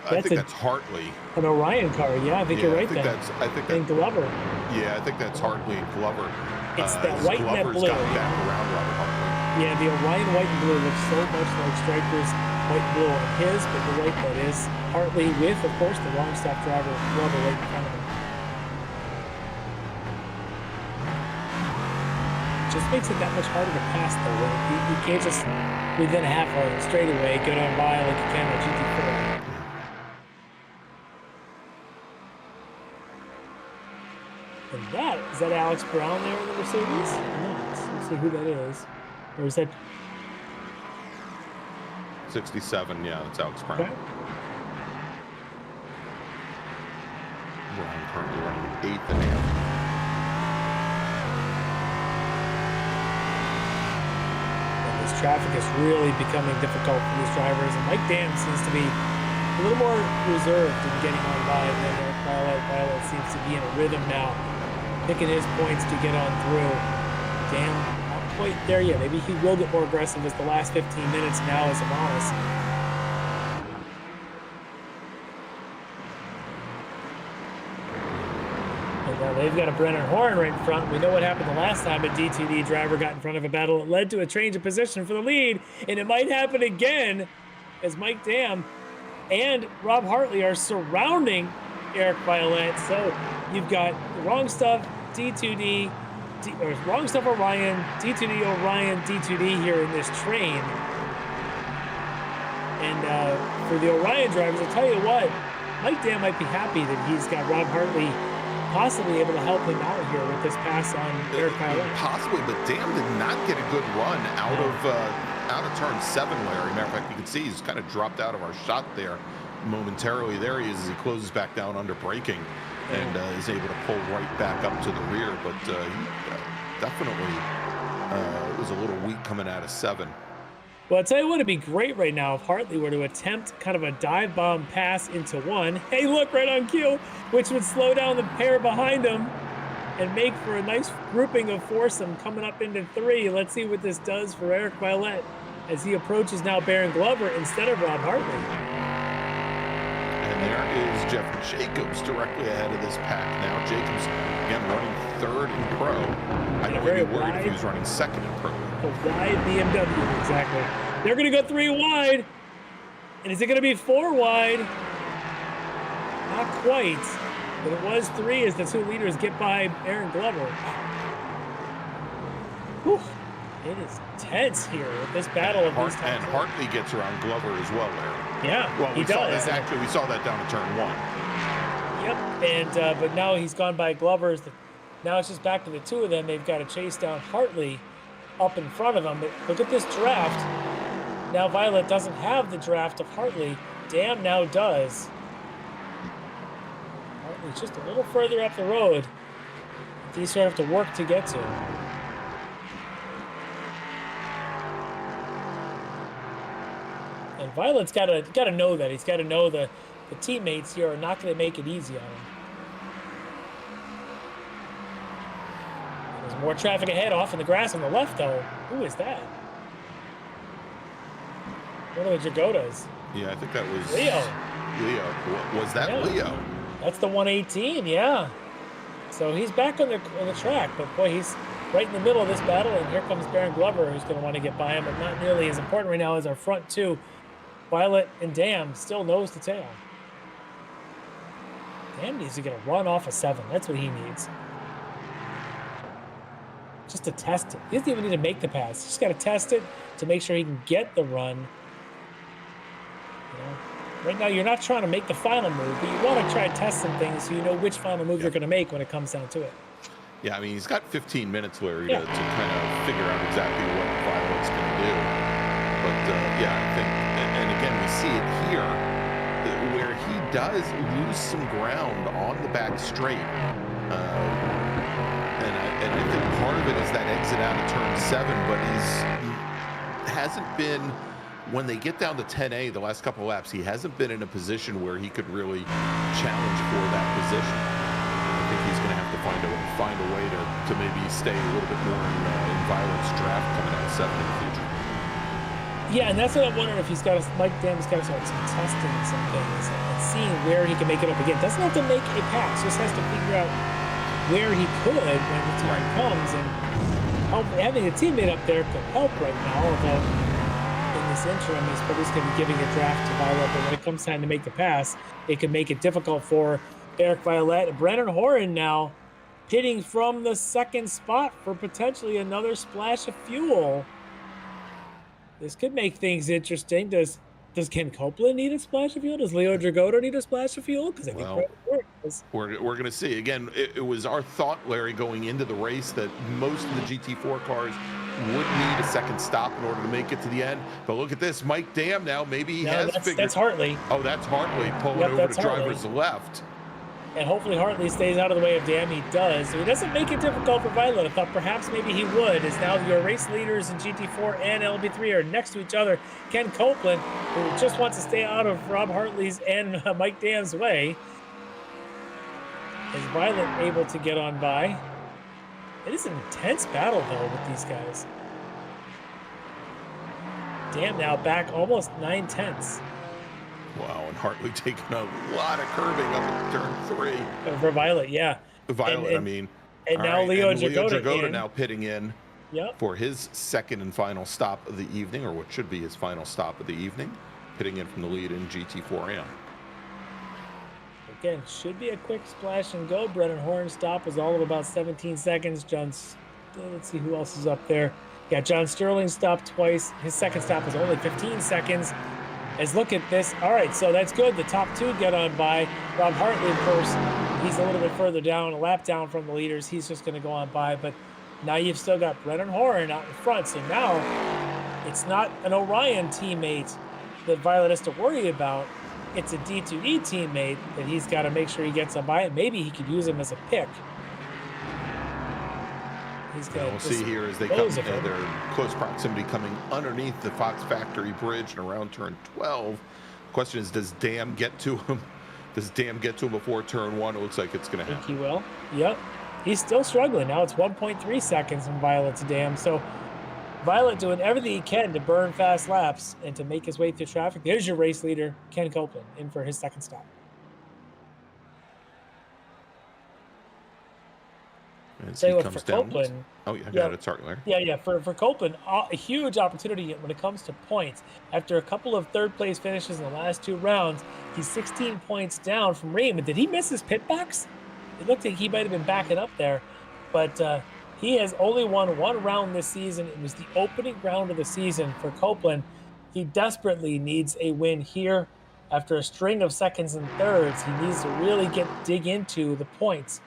I think that's Hartley. An Orion car, yeah, I think you're right there. I think and Glover. Yeah, I think that's Hartley and Glover. It's that white and that blue. Got back around Robert Hartley. Yeah, the Orion white and blue looks so much like Strikers white and blue on his, but you're right, that is Hartley with, of course, the wrong stop driver, Glover right in front of him. Just makes it that much harder to pass, though. You can't just, within a half a straightaway, go down by like you can on GT4. And is that Alex Brown there in the Mercedes? Let's see who that is. Or is that 67? Yeah, that's Alex Brown. okay. Brown currently running 8th and a half. This traffic is really becoming difficult for these drivers, and Mike Dam seems to be a little more reserved in getting on by than Eric Violet. Violet seems to be in a rhythm now, picking his points to get on through. Dam not quite there yet. Maybe he will get more aggressive as the last 15 minutes now is upon us. They've got a Brennan Horn right in front. We know what happened the last time a D2D driver got in front of a battle. It led to a change of position for the lead, and it might happen again as Mike Dam and Rob Hartley are surrounding Eric Violet. So you've got the wrong stuff, D2D, or wrong stuff Orion, D2D Orion, D2D here in this train. And for the Orion drivers, I'll tell you what, Mike Dam might be happy that he's got Rob Hartley possibly able to help him out here with this pass on Eric Violet. Possibly, but Dam did not get a good run out of turn 7, Larry. Matter of fact, you can see he's kind of dropped out of our shot there momentarily. There he is as he closes back down under braking and is able to pull right back up to the rear. But he definitely was a little weak coming out of 7. Well, I'll tell you what, it'd be great right now if Hartley were to attempt kind of a dive bomb pass into 1. Hey, look, right on cue, which would slow down the pair behind him and make for a nice grouping of foursome coming up into 3. Let's see what this does for Eric Violet as he approaches now Baron Glover instead of Rob Hartley. And there is Jeff Jacobs directly ahead of this pack now. Jacobs, again, running 3rd in pro. I would be worried if he was running 2nd in pro. A wide BMW, exactly. They're going to go 3 wide. And is it going to be 4 wide? Not quite. But it was 3 as the 2 leaders get by Aaron Glover. Whew. It is tense here with this battle of these And Hartley gets around Glover as well, Larry. Yeah, well, he does. Actually, we saw that down at turn 1. Yep, and but now he's gone by Glover's. Now it's just back to the 2 of them. They've got to chase down Hartley up in front of them. But look at this draft. Now Violet doesn't have the draft of Hartley. Dam now does. He's just a little further up the road. These sort of have to work to get to. And Violet's got to know that. He's got to know the teammates here are not going to make it easy on him. There's more traffic ahead, off in the grass on the left, though. Who is that? One of the Jagodas. Yeah, I think that was Leo. Was that Leo? That's the 118, yeah. So he's back on the track, but boy, he's right in the middle of this battle, and here comes Baron Glover, who's going to want to get by him, but not nearly as important right now as our front two. Violet and Dam still nose to tail. Dam needs to get a run off a 7. That's what he needs. Just to test it. He doesn't even need to make the pass. He's just got to test it to make sure he can get the run. You know, right now, you're not trying to make the final move, but you want to try and test some things so you know which final move you're going to make when it comes down to it. Yeah, I mean, he's got 15 minutes, Larry, to kind of figure out exactly what Violet's going to do. But, yeah, I think, and again, we see it here, where he does lose some ground on the back straight. And I think part of it is that exit out of turn 7, but he hasn't been, when they get down to 10A the last couple of laps, he hasn't been in a position where he could really challenge for that position. I think he's going to have to find a way to maybe stay a little bit more in Violet's draft coming out of 7 in the future. Yeah, and that's what I'm wondering if he's got to, Mike Dam's got to start some testing some things and seeing where he can make it up again. Doesn't have to make a pass, just has to figure out where he could when the time comes, and having a teammate up there could help right now, although in this interim he's probably just going to be giving a draft to Violet, but when it comes time to make the pass, it could make it difficult for Eric Violet. Brennan Horan now pitting from the second spot for potentially another splash of fuel. This could make things interesting. Does Ken Copeland need a splash of fuel? Does Leo Dragoto need a splash of fuel? Because I think we're going to see. Again, it was our thought, Larry, going into the race that most of the GT4 cars would need a second stop in order to make it to the end. But look at this. Mike Dam now, maybe he has figured. That's Hartley. Oh, that's Hartley pulling over to driver's left. And hopefully Hartley stays out of the way of Dam. He does. So he doesn't make it difficult for Violet. I thought perhaps maybe he would, as now your race leaders in GT4 and LB3 are next to each other. Ken Copeland, who just wants to stay out of Rob Hartley's and Mike Dam's way. Is Violet able to get on by? It is an intense battle, though, with these guys. Dam now back almost 9/10. Wow, and Hartley taking a lot of curbing up at turn 3. For Violet, yeah. Violet, I mean. And now Leo Jagoda now pitting in for his second and final stop of the evening, or what should be his final stop of the evening, pitting in from the lead in GT4M. Again, should be a quick splash and go. Brennan Horn's stop was all of about 17 seconds. Let's see who else is up there. Yeah, John Sterling stopped twice. His second stop was only 15 seconds. As look at this. All right, so that's good. The top two get on by. Rob Hartley, of course, he's a little bit further down, a lap down from the leaders. He's just going to go on by. But now you've still got Brennan Horan out in front. So now it's not an Orion teammate that Violet has to worry about. It's a D2D teammate that he's got to make sure he gets on by. Maybe he could use him as a pick. We'll see here as they come, they're in close proximity coming underneath the Fox Factory Bridge and around turn 12. Question is, does Dam get to him? Does Dam get to him before turn 1? It looks like it's going to happen. I think he will. Yep. He's still struggling. Now it's 1.3 seconds from Violet to Dam. So Violet doing everything he can to burn fast laps and to make his way through traffic. There's your race leader, Ken Copeland, in for his second stop. As he comes down. Copeland, got it. Sorry, Larry. Yeah. For Copeland, a huge opportunity when it comes to points. After a couple of third-place finishes in the last 2 rounds, he's 16 points down from Raymond. Did he miss his pit box? It looked like he might have been backing up there, but he has only won 1 round this season. It was the opening round of the season for Copeland. He desperately needs a win here. After a string of seconds and thirds, he needs to really dig into the points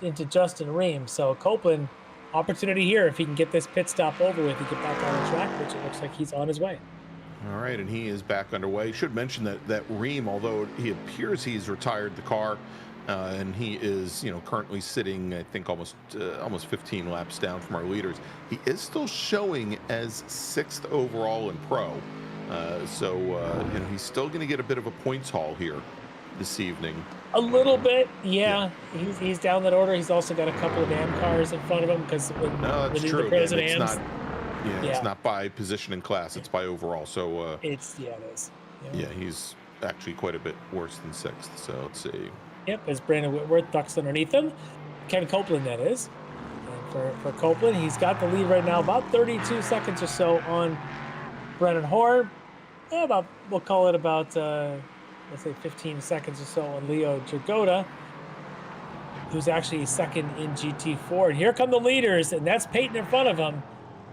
into Justin Ream. So Copeland, opportunity here. If he can get this pit stop over with, he get back on the track, which it looks like he's on his way. All right, and he is back underway. Should mention that Ream, although he appears he's retired the car, and he is, currently sitting, I think, almost 15 laps down from our leaders. He is still showing as 6th overall in pro, so he's still going to get a bit of a points haul here this evening. A little bit, yeah. He's down that order. He's also got a couple of AM cars in front of him because that's true. the pros and it's AMs. It's not by position in class; it's by overall. So it is. Yeah, he's actually quite a bit worse than 6th. So let's see. Yep, as Brandon Whitworth ducks underneath him. Kevin Copeland, that is. And for Copeland, he's got the lead right now, about 32 seconds or so on Brennan Hoare. We'll call it about, let's say 15 seconds or so on Leo Jagoda, who's actually second in GT4. And here come the leaders, and that's Peyton in front of him.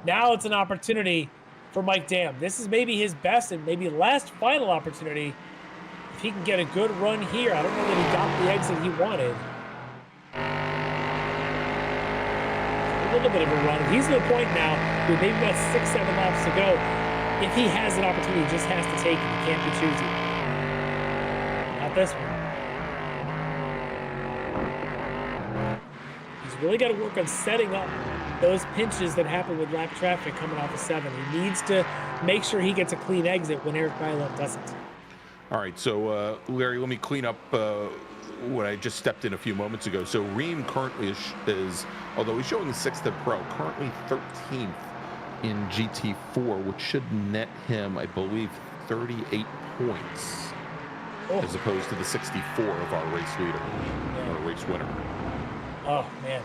Now it's an opportunity for Mike Dam. This is maybe his best and maybe last final opportunity. If he can get a good run here, I don't know that he got the exit he wanted. A little bit of a run. He's at the point now where maybe about 6-7 laps to go. If he has an opportunity, he just has to take it. He can't be choosy. Not this one. He's really got to work on setting up those pinches that happen with lap traffic coming off of 7. He needs to make sure he gets a clean exit when Eric Violet doesn't. All right, so Larry, let me clean up what I just stepped in a few moments ago. So Ream currently is although he's showing 6th at pro, currently 13th in GT4, which should net him, I believe, 38 points, as opposed to the 64 of our race leader, or race winner. Oh, man.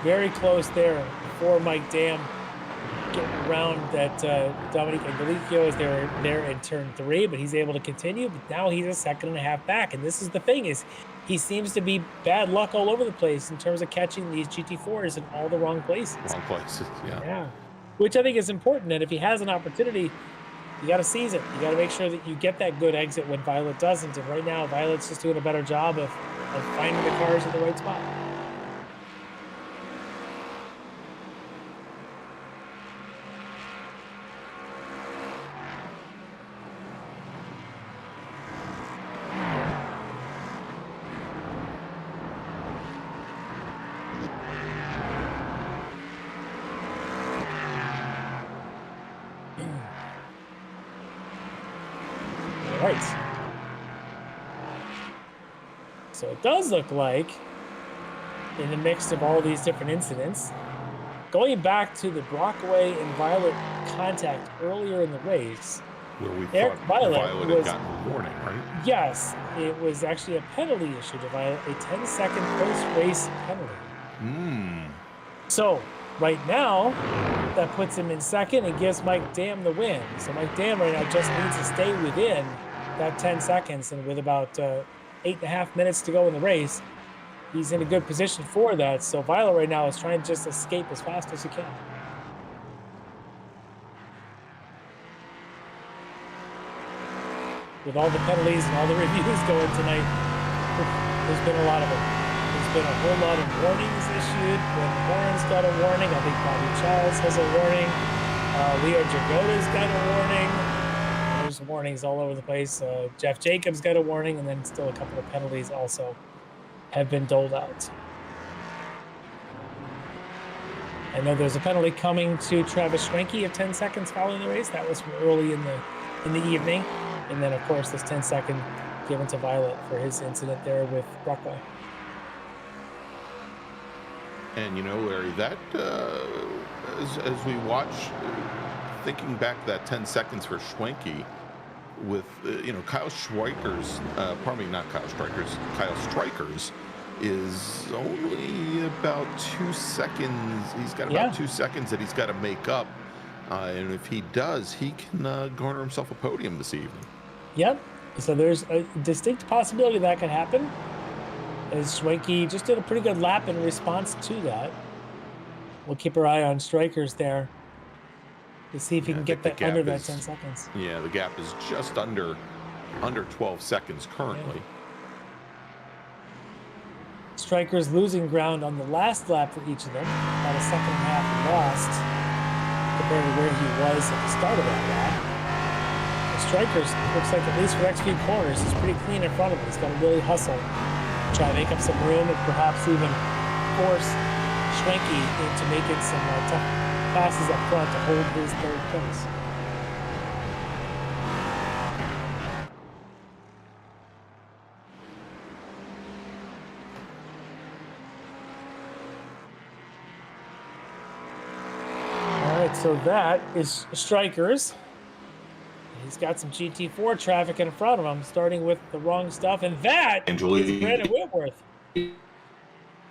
Very close there for Mike Dam getting around that Dominique Angelico is there in turn 3, but he's able to continue. But now he's a 2.5 back, and this is the thing, is he seems to be bad luck all over the place in terms of catching these GT4s in all the wrong places. Wrong places, yeah. Which I think is important, that if he has an opportunity, you got to seize it. You got to make sure that you get that good exit when Violet doesn't. And right now, Violet's just doing a better job of finding the cars at the right spot. So it does look like, in the mix of all these different incidents, going back to the Brockway and Violet contact earlier in the race, where we Eric thought Violet had gotten a warning, right? Yes, it was actually a penalty issued to Violet, a 10-second post-race penalty. So right now, that puts him in 2nd and gives Mike Dam the win. So Mike Dam right now just needs to stay within that 10 seconds, and with about 8.5 minutes to go in the race, he's in a good position for that. So Violet right now is trying to just escape as fast as he can. With all the penalties and all the reviews going tonight, there's been a lot of them. There's been a whole lot of warnings issued. When Warren's got a warning, I think Bobby Childs has a warning. Leo Jagoda's got a warning. There's warnings all over the place. Jeff Jacobs got a warning, and then still a couple of penalties also have been doled out. I know there's a penalty coming to Travis Schwenke of 10 seconds following the race. That was from early in the evening. And then, of course, this 10-second given to Violet for his incident there with Brockway. And, Larry, that, as we watch, thinking back that 10 seconds for Schwenke with, Kyle Strikers, Kyle Strikers is only about 2 seconds. He's got about 2 seconds that he's got to make up. And if he does, he can garner himself a podium this evening. Yep. So there's a distinct possibility that could happen, as Schwenke just did a pretty good lap in response to that. We'll keep our eye on Strikers there to see if he can get that under that 10 seconds. Yeah, the gap is just under 12 seconds currently. Yeah. Strikers losing ground on the last lap for each of them, about 1.5 seconds lost compared to where he was at the start of that lap. The Strikers looks like, at least for the next few corners, he's pretty clean in front of him. He's got to really hustle try to make up some room and perhaps even force Schwenke into making some tough passes up front to hold his third place. So that is Strikers. He's got some GT4 traffic in front of him, starting with the wrong stuff, and that is Brandon Whitworth.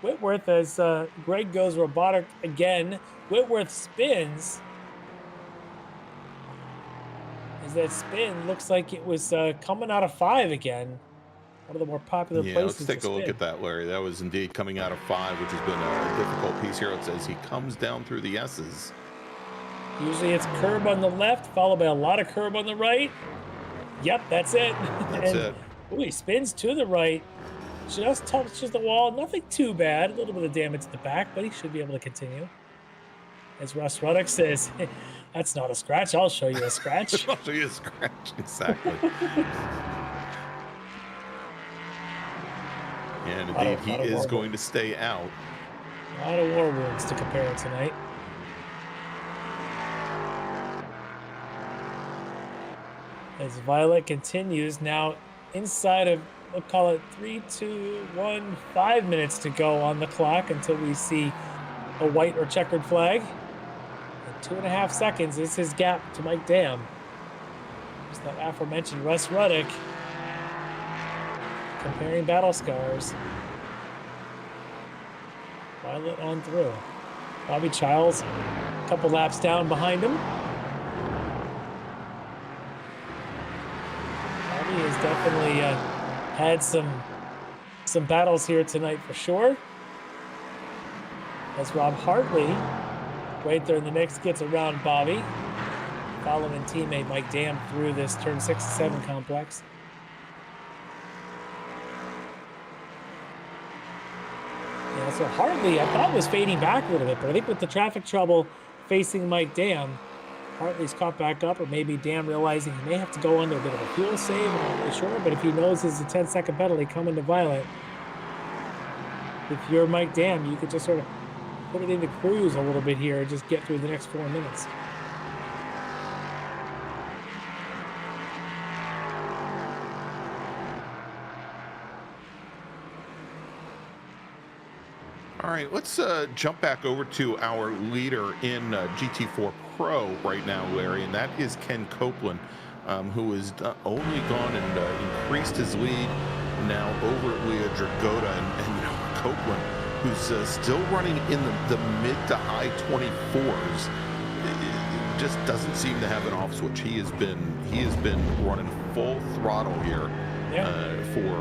Whitworth, as Greg goes robotic again, Whitworth spins. As that spin looks like it was coming out of 5 again. One of the more popular places. Let's take a look at that, Larry. That was indeed coming out of 5, which has been a difficult piece here. It says he comes down through the S's. Usually it's curb on the left, followed by a lot of curb on the right. Yep, that's it. That's it. Ooh, he spins to the right. Just touches the wall. Nothing too bad. A little bit of damage to the back, but he should be able to continue. As Russ Ruddock says, that's not a scratch. I'll show you a scratch. I'll show you a scratch, exactly. And indeed, he is going to stay out. A lot of war wounds to compare tonight. As Violet continues now inside of, we'll call it 3, 2, 1, 5 minutes to go on the clock until we see a white or checkered flag. And 2.5 seconds is his gap to Mike Dam. Just that aforementioned Russ Ruddock comparing battle scars. Violet on through. Bobby Childs a couple laps down behind him. He has definitely had some battles here tonight for sure. As Rob Hartley, right there in the mix, gets around Bobby, following teammate Mike Dam through this turn 6 to 7 complex. Yeah, so Hartley, I thought was fading back a little bit, but I think with the traffic trouble facing Mike Dam, Hartley's caught back up, or maybe Dam realizing he may have to go under a bit of a fuel save. I'm not really sure, but if he knows there's a 10-second penalty coming to Violet, if you're Mike Dam, you could just sort of put it into cruise a little bit here and just get through the next 4 minutes. All right, let's jump back over to our leader in GT4 Pro right now, Larry, and that is Ken Copeland, who has only gone and increased his lead now over at Leah Dragotta, and Copeland, who's still running in the mid to high 24s, just doesn't seem to have an off switch. He has been running full throttle here. For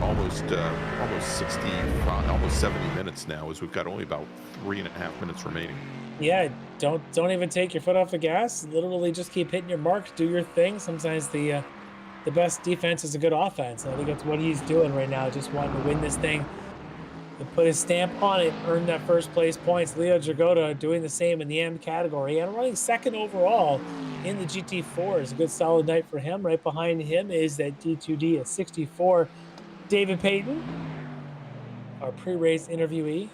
almost 60, almost 70 minutes now, as we've got only about 3.5 minutes remaining. Yeah, don't even take your foot off the gas. Literally, just keep hitting your marks, do your thing. Sometimes the best defense is a good offense. And I think that's what he's doing right now, just wanting to win this thing and put his stamp on it, earn that first place points. Leo Dragotta doing the same in the M category and running second overall in the GT4. Is a good solid night for him. Right behind him is that D2D at 64, David Payton, our pre-race interviewee.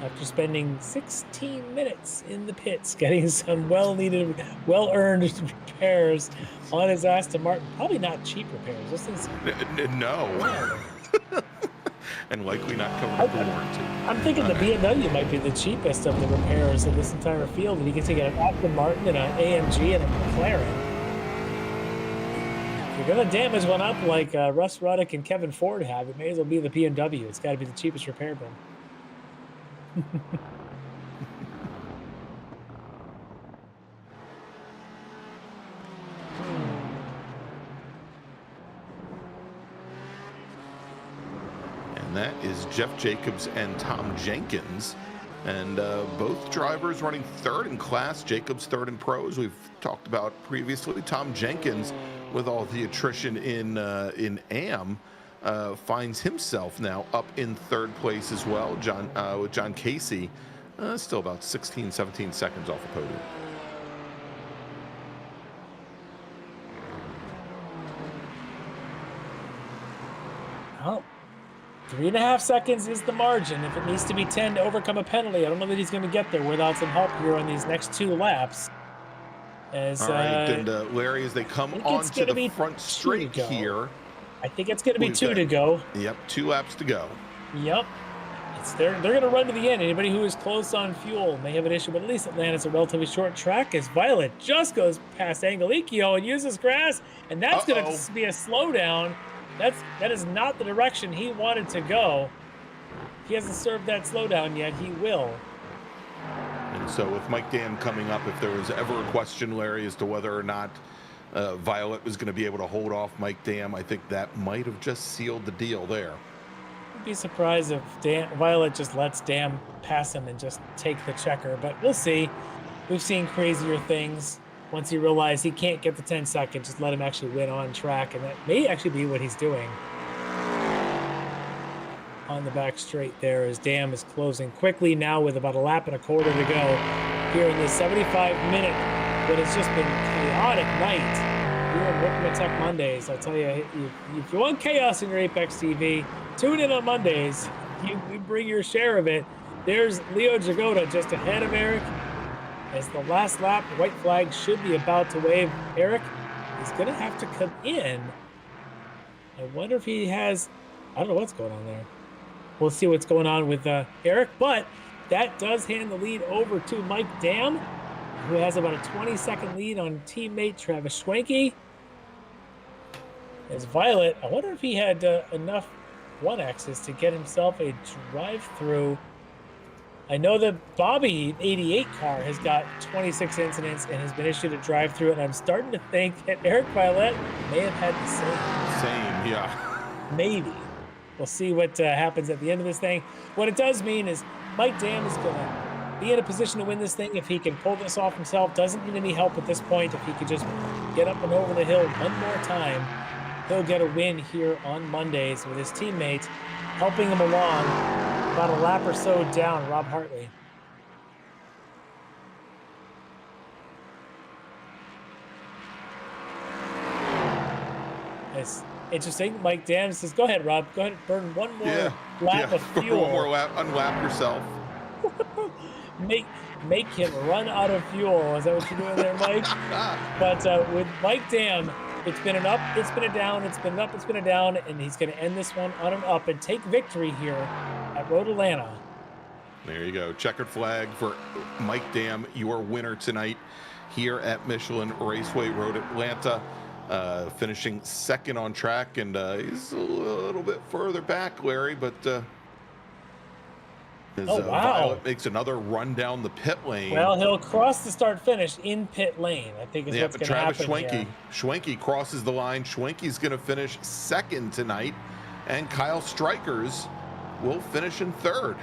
After spending 16 minutes in the pits, getting some well-needed, well-earned repairs on his Aston Martin. Probably not cheap repairs. Those things. No. And likely not covered for warranty. I'm thinking the BMW might be the cheapest of the repairs in this entire field, and you can take an Aston Martin and an AMG and a McLaren. If you're gonna damage one up like Russ Ruddock and Kevin Ford have, it may as well be the BMW. It's got to be the cheapest repair bin. And that is Jeff Jacobs and Tom Jenkins, and both drivers running third in class. Jacobs third in pros, we've talked about previously. Tom Jenkins, with all the attrition in AM, finds himself now up in third place as well. With John Casey still about 16, 17 seconds off the podium. Well, 3.5 seconds is the margin. If it needs to be 10 to overcome a penalty, I don't know that he's going to get there without some help here on these next 2 laps. As, All right, and Larry, as they come onto the front straight here. I think it's going to be 2 to go. Yep, 2 laps to go. Yep. They're going to run to the end. Anybody who is close on fuel may have an issue, but at least Atlanta's a relatively short track as Violet just goes past Angelicchio and uses grass, and that's going to be a slowdown. That is not the direction he wanted to go. He hasn't served that slowdown yet. He will. And so with Mike Dam coming up, if there was ever a question, Larry, as to whether or not Violet was going to be able to hold off Mike Dam, I think that might have just sealed the deal there. I'd be surprised if Violet just lets Dam pass him and just take the checker, but we'll see. We've seen crazier things. Once he realized he can't get the 10 seconds, just let him actually win on track, and that may actually be what he's doing. On the back straight there as Dam is closing quickly now with about 1.25 laps to go here in this 75-minute, what has just been chaotic night here on Ricmotech Mondays. I tell you, if you want chaos in your Apex TV, tune in on Mondays. You bring your share of it. There's Leo Jagoda just ahead of Eric. As the last lap, the white flag should be about to wave. Eric is going to have to come in. I wonder if he has... I don't know what's going on there. We'll see what's going on with Eric, but that does hand the lead over to Mike Dam, who has about a 20-second lead on teammate Travis Schwenke. As Violet, I wonder if he had enough 1Xs to get himself a drive-through. I know that Bobby 88 car has got 26 incidents and has been issued a drive-through, and I'm starting to think that Eric Violet may have had the same. Same, yeah. Maybe. We'll see what happens at the end of this thing. What it does mean is Mike Dam is going to be in a position to win this thing if he can pull this off himself. Doesn't need any help at this point. If he could just get up and over the hill one more time, he'll get a win here on Mondays with his teammate helping him along about 1 lap or so down, Rob Hartley. It's interesting. Mike Dam says, go ahead, Rob. Go ahead and burn one more lap of fuel. One more lap. Unlap yourself. Make him run out of fuel. Is that what you're doing there, Mike? But with Mike Dam, it's been an up, it's been a down, it's been an up, it's been a down, and he's going to end this one on an up and take victory here at Road Atlanta. There you go. Checkered flag for Mike Dam, your winner tonight here at Michelin Raceway Road Atlanta. Finishing second on track, and he's a little bit further back, Larry, but Violet makes another run down the pit lane. Well, he'll cross the start-finish in pit lane, I think is what's going to happen. Travis Schwenke crosses the line. Schwenke's going to finish second tonight, and Kyle Strikers will finish in third.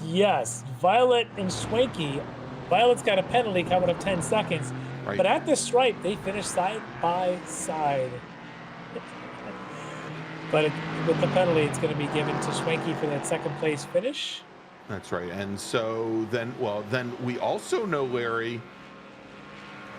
Yes, Violet and Schwenke. Violet's got a penalty coming up 10 seconds. Right. But at the stripe, they finish side by side. But with the penalty, it's going to be given to Schwenke for that second place finish. That's right. And so then we also know, Larry,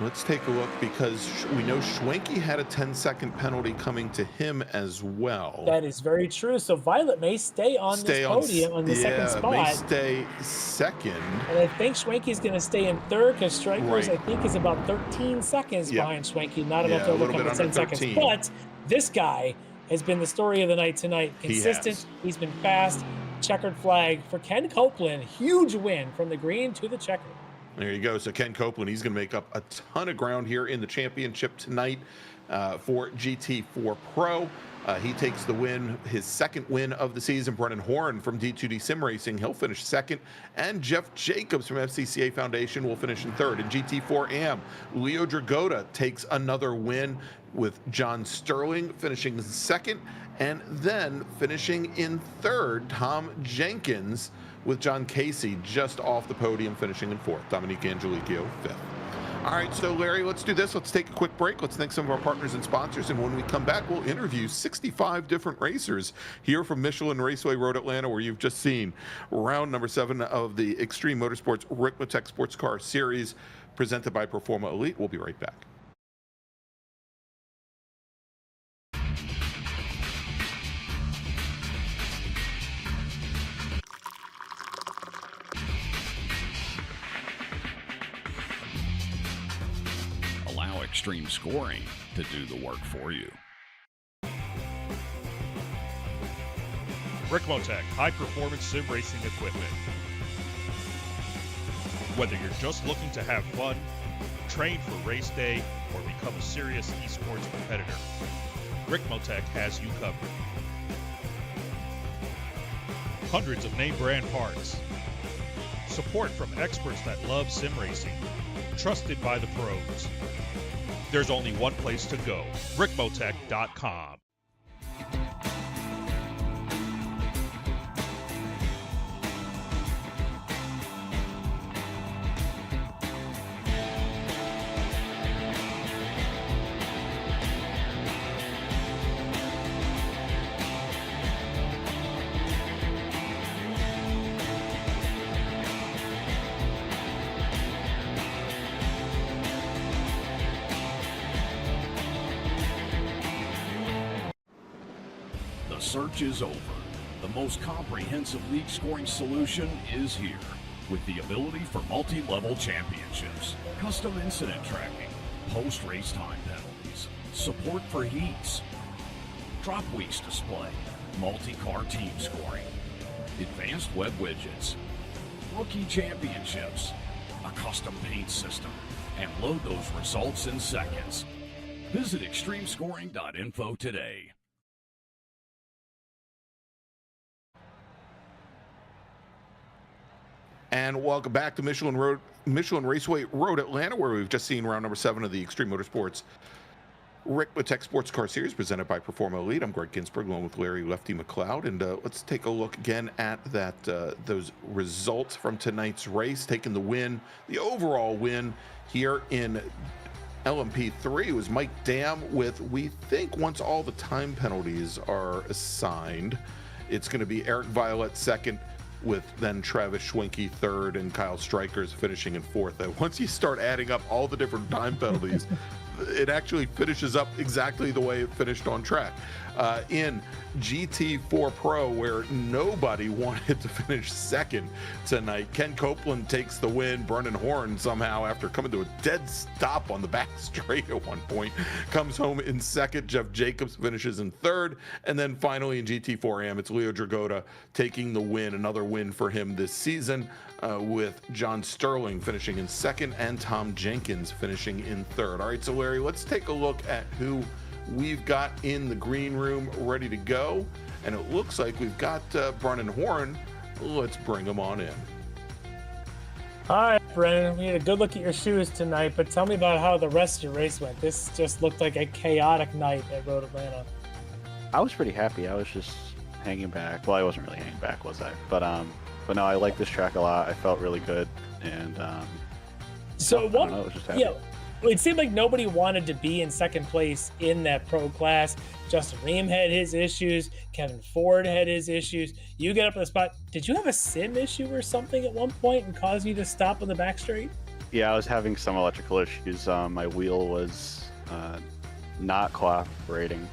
let's take a look, because we know Schwenke had a 10-second penalty coming to him as well. That is very true. So Violet may stay on this podium on the second spot. May stay second. And I think Schwenke's going to stay in third, because Strikers, I think, is about 13 seconds behind Schwenke. Not enough to overcome the 10 seconds. But this guy has been the story of the night tonight. Consistent. He's been fast. Checkered flag for Ken Copeland. Huge win from the green to the checkered. There you go. So Ken Copeland, he's going to make up a ton of ground here in the championship tonight for GT4 Pro. He takes the win, his second win of the season. Brennan Horn from D2D Sim Racing, he'll finish second. And Jeff Jacobs from FCCA Foundation will finish in third. In GT4 AM, Leo Dragoda takes another win with John Sterling finishing second. And then finishing in third, Tom Jenkins with John Casey just off the podium, finishing in fourth. Dominique Angelicchio, fifth. All right, so Larry, let's do this. Let's take a quick break. Let's thank some of our partners and sponsors. And when we come back, we'll interview 65 different racers here from Michelin Raceway Road Atlanta, where you've just seen round number 7 of the Extreme Motorsports Ricmotech Sports Car Series presented by Performa Elite. We'll be right back. Extreme Scoring to do the work for you. Ricmotech high-performance sim racing equipment. Whether you're just looking to have fun, train for race day, or become a serious esports competitor, Ricmotech has you covered. Hundreds of name brand parts. Support from experts that love sim racing. Trusted by the pros. There's only one place to go, Ricmotech.com. The search is over. The most comprehensive league scoring solution is here, with the ability for multi-level championships, custom incident tracking, post-race time penalties, support for heats, drop weeks display, multi-car team scoring, advanced web widgets, rookie championships, a custom paint system, and load those results in seconds. Visit extremescoring.info today. And welcome back to Michelin Raceway Road Atlanta, where we've just seen round number 7 of the Extreme Motorsports Ricmotech Sports Car Series presented by Performa Elite. I'm Greg Ginsburg, along with Larry Lefty McLeod, and let's take a look again at those results from tonight's race. Taking the win, the overall win here in LMP3 was Mike Dam with, we think, once all the time penalties are assigned, it's going to be Eric Violet second, with then Travis Schwenke third and Kyle Strikers finishing in fourth. And once you start adding up all the different time penalties, it actually finishes up exactly the way it finished on track. In GT4 Pro, where nobody wanted to finish second tonight, Ken Copeland takes the win. Brendan Horn somehow, after coming to a dead stop on the back straight at one point, comes home in second. Jeff Jacobs finishes in third. And then finally in GT4 AM, it's Leo Dragotta taking the win, another win for him this season, with John Sterling finishing in second and Tom Jenkins finishing in third. All right, so Larry, let's take a look at who we've got in the green room ready to go, and it looks like we've got Brendan Horn. Let's bring him on in. All right, Brennan, we had a good look at your shoes tonight, but tell me about how the rest of your race went. This just looked like a chaotic night at Road Atlanta. I was pretty happy. I was just hanging back. Well, I wasn't really hanging back, was I? But no, I like this track a lot. I felt really good, and so I don't know, I was just happy. Yeah. It seemed like nobody wanted to be in second place in that pro class. Justin Ream had his issues. Kevin Ford had his issues. You get up in the spot. Did you have a sim issue or something at one point and cause you to stop on the back straight? Yeah, I was having some electrical issues. My wheel was not cooperating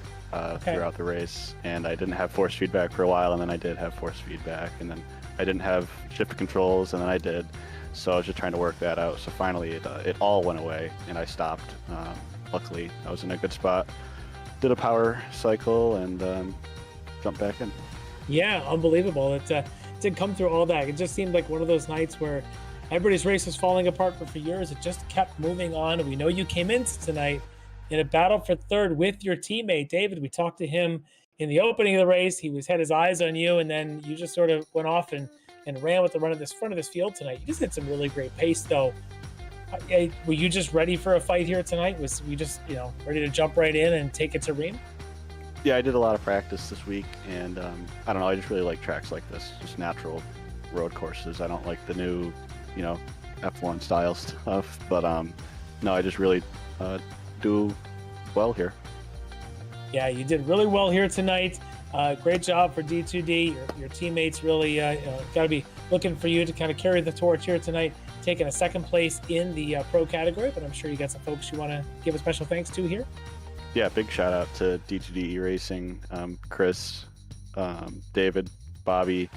throughout the race, and I didn't have force feedback for a while, and then I did have force feedback, and then I didn't have shift controls, and then I did. So I was just trying to work that out. So finally it all went away and I stopped. Luckily, I was in a good spot. Did a power cycle and jumped back in. Yeah, unbelievable. It did come through all that. It just seemed like one of those nights where everybody's race was falling apart, but for years it just kept moving on. And we know you came in tonight in a battle for third with your teammate, David. We talked to him in the opening of the race. He had his eyes on you, and then you just sort of went off and ran with the run of this front of this field tonight. You just had some really great pace, though. Were you just ready for a fight here tonight? Was we just, ready to jump right in and take it to Ream? Yeah, I did a lot of practice this week, and I don't know, I just really like tracks like this, just natural road courses. I don't like the new, F1 style stuff, but no, I just really do well here. Yeah, you did really well here tonight. Great job for D2D. Your teammates really got to be looking for you to kind of carry the torch here tonight, taking a second place in the pro category, but I'm sure you got some folks you want to give a special thanks to here. Yeah, big shout out to D2D eRacing, Chris, David, Bobby,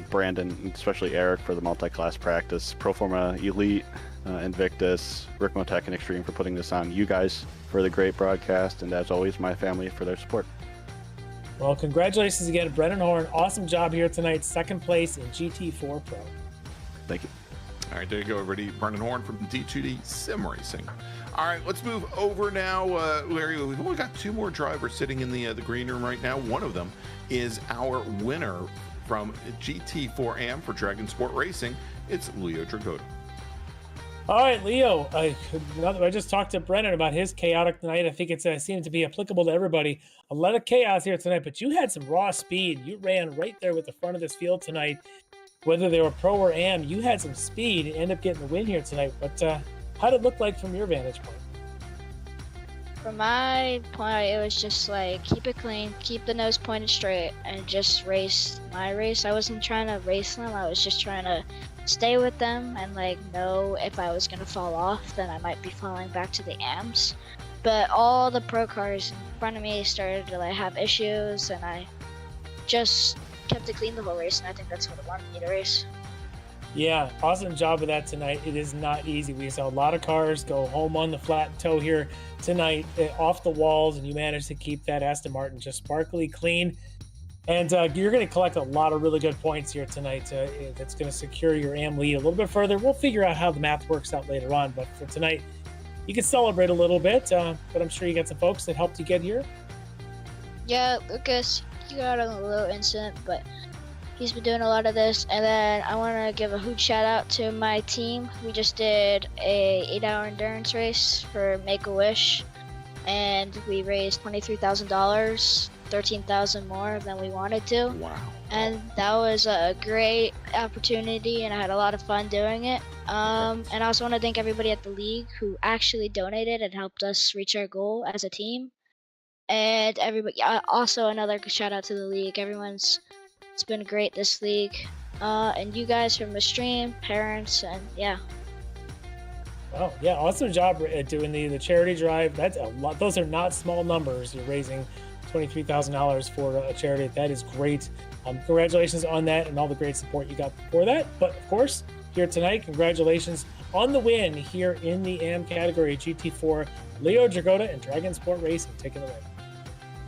Brandon, and especially Eric for the multi-class practice, Proforma Elite, Invictus, Ricmotech, and Extreme for putting this on. You guys for the great broadcast, and as always, my family for their support. Well, congratulations again, Brennan Horn. Awesome job here tonight. Second place in GT4 Pro. Thank you. All right, there you go, everybody. Brendan Horn from D2D Sim Racing. All right, let's move over now, Larry. We've only got 2 more drivers sitting in the green room right now. One of them is our winner from GT4 AM for Dragon Sport Racing. It's Leo Dragota. All right, Leo. I just talked to Brennan about his chaotic night. I think it's seemed to be applicable to everybody. A lot of chaos here tonight, but you had some raw speed. You ran right there with the front of this field tonight. Whether they were pro or am, you had some speed and end up getting the win here tonight. But how did it look like from your vantage point? From my point, it was just like, keep it clean, keep the nose pointed straight, and just race my race. I wasn't trying to race them. I was just trying to stay with them and like know if I was gonna fall off, then I might be falling back to the AMs. But all the pro cars in front of me started to like have issues, and I just kept it clean the whole race, and I think that's what I wanted me to race. Yeah, awesome job of that tonight. It is not easy. We saw a lot of cars go home on the flat toe here tonight, off the walls, and you managed to keep that Aston Martin just sparkly clean. And you're going to collect a lot of really good points here tonight. That's going to secure your AM lead a little bit further. We'll figure out how the math works out later on, but for tonight, you can celebrate a little bit, but I'm sure you got some folks that helped you get here. Yeah, Lucas, he got a little incident, but he's been doing a lot of this. And then I want to give a huge shout out to my team. We just did a 8-hour endurance race for Make-A-Wish, and we raised $23,000, 13,000 more than we wanted to. Wow. And that was a great opportunity, and I had a lot of fun doing it. And I also want to thank everybody at the league who actually donated and helped us reach our goal as a team. And everybody, also another shout out to the league. It's been great this league. And you guys from the stream, parents, and yeah. Oh, yeah, awesome job at doing the charity drive. That's a lot. Those are not small numbers. You're raising $23,000 for a charity. That is great. Congratulations on that and all the great support you got before that. But of course, here tonight, congratulations on the win here in the AM category, GT4, Leo Dragota and Dragon Sport Racing taking the win.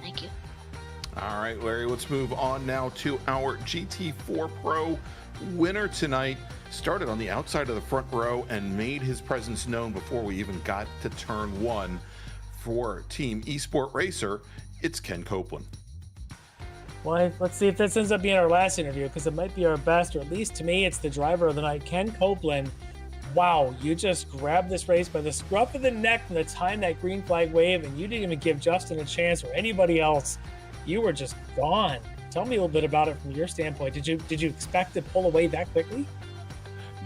Thank you. All right, Larry, let's move on now to our GT4 Pro winner tonight. Started on the outside of the front row and made his presence known before we even got to turn 1 for Team Esport Racer. It's Ken Copeland. Well, let's see if this ends up being our last interview, because it might be our best, or at least to me, it's the driver of the night, Ken Copeland. Wow, you just grabbed this race by the scruff of the neck from the time that green flag wave, and you didn't even give Justin a chance or anybody else. You were just gone. Tell me a little bit about it from your standpoint. Did you expect to pull away that quickly?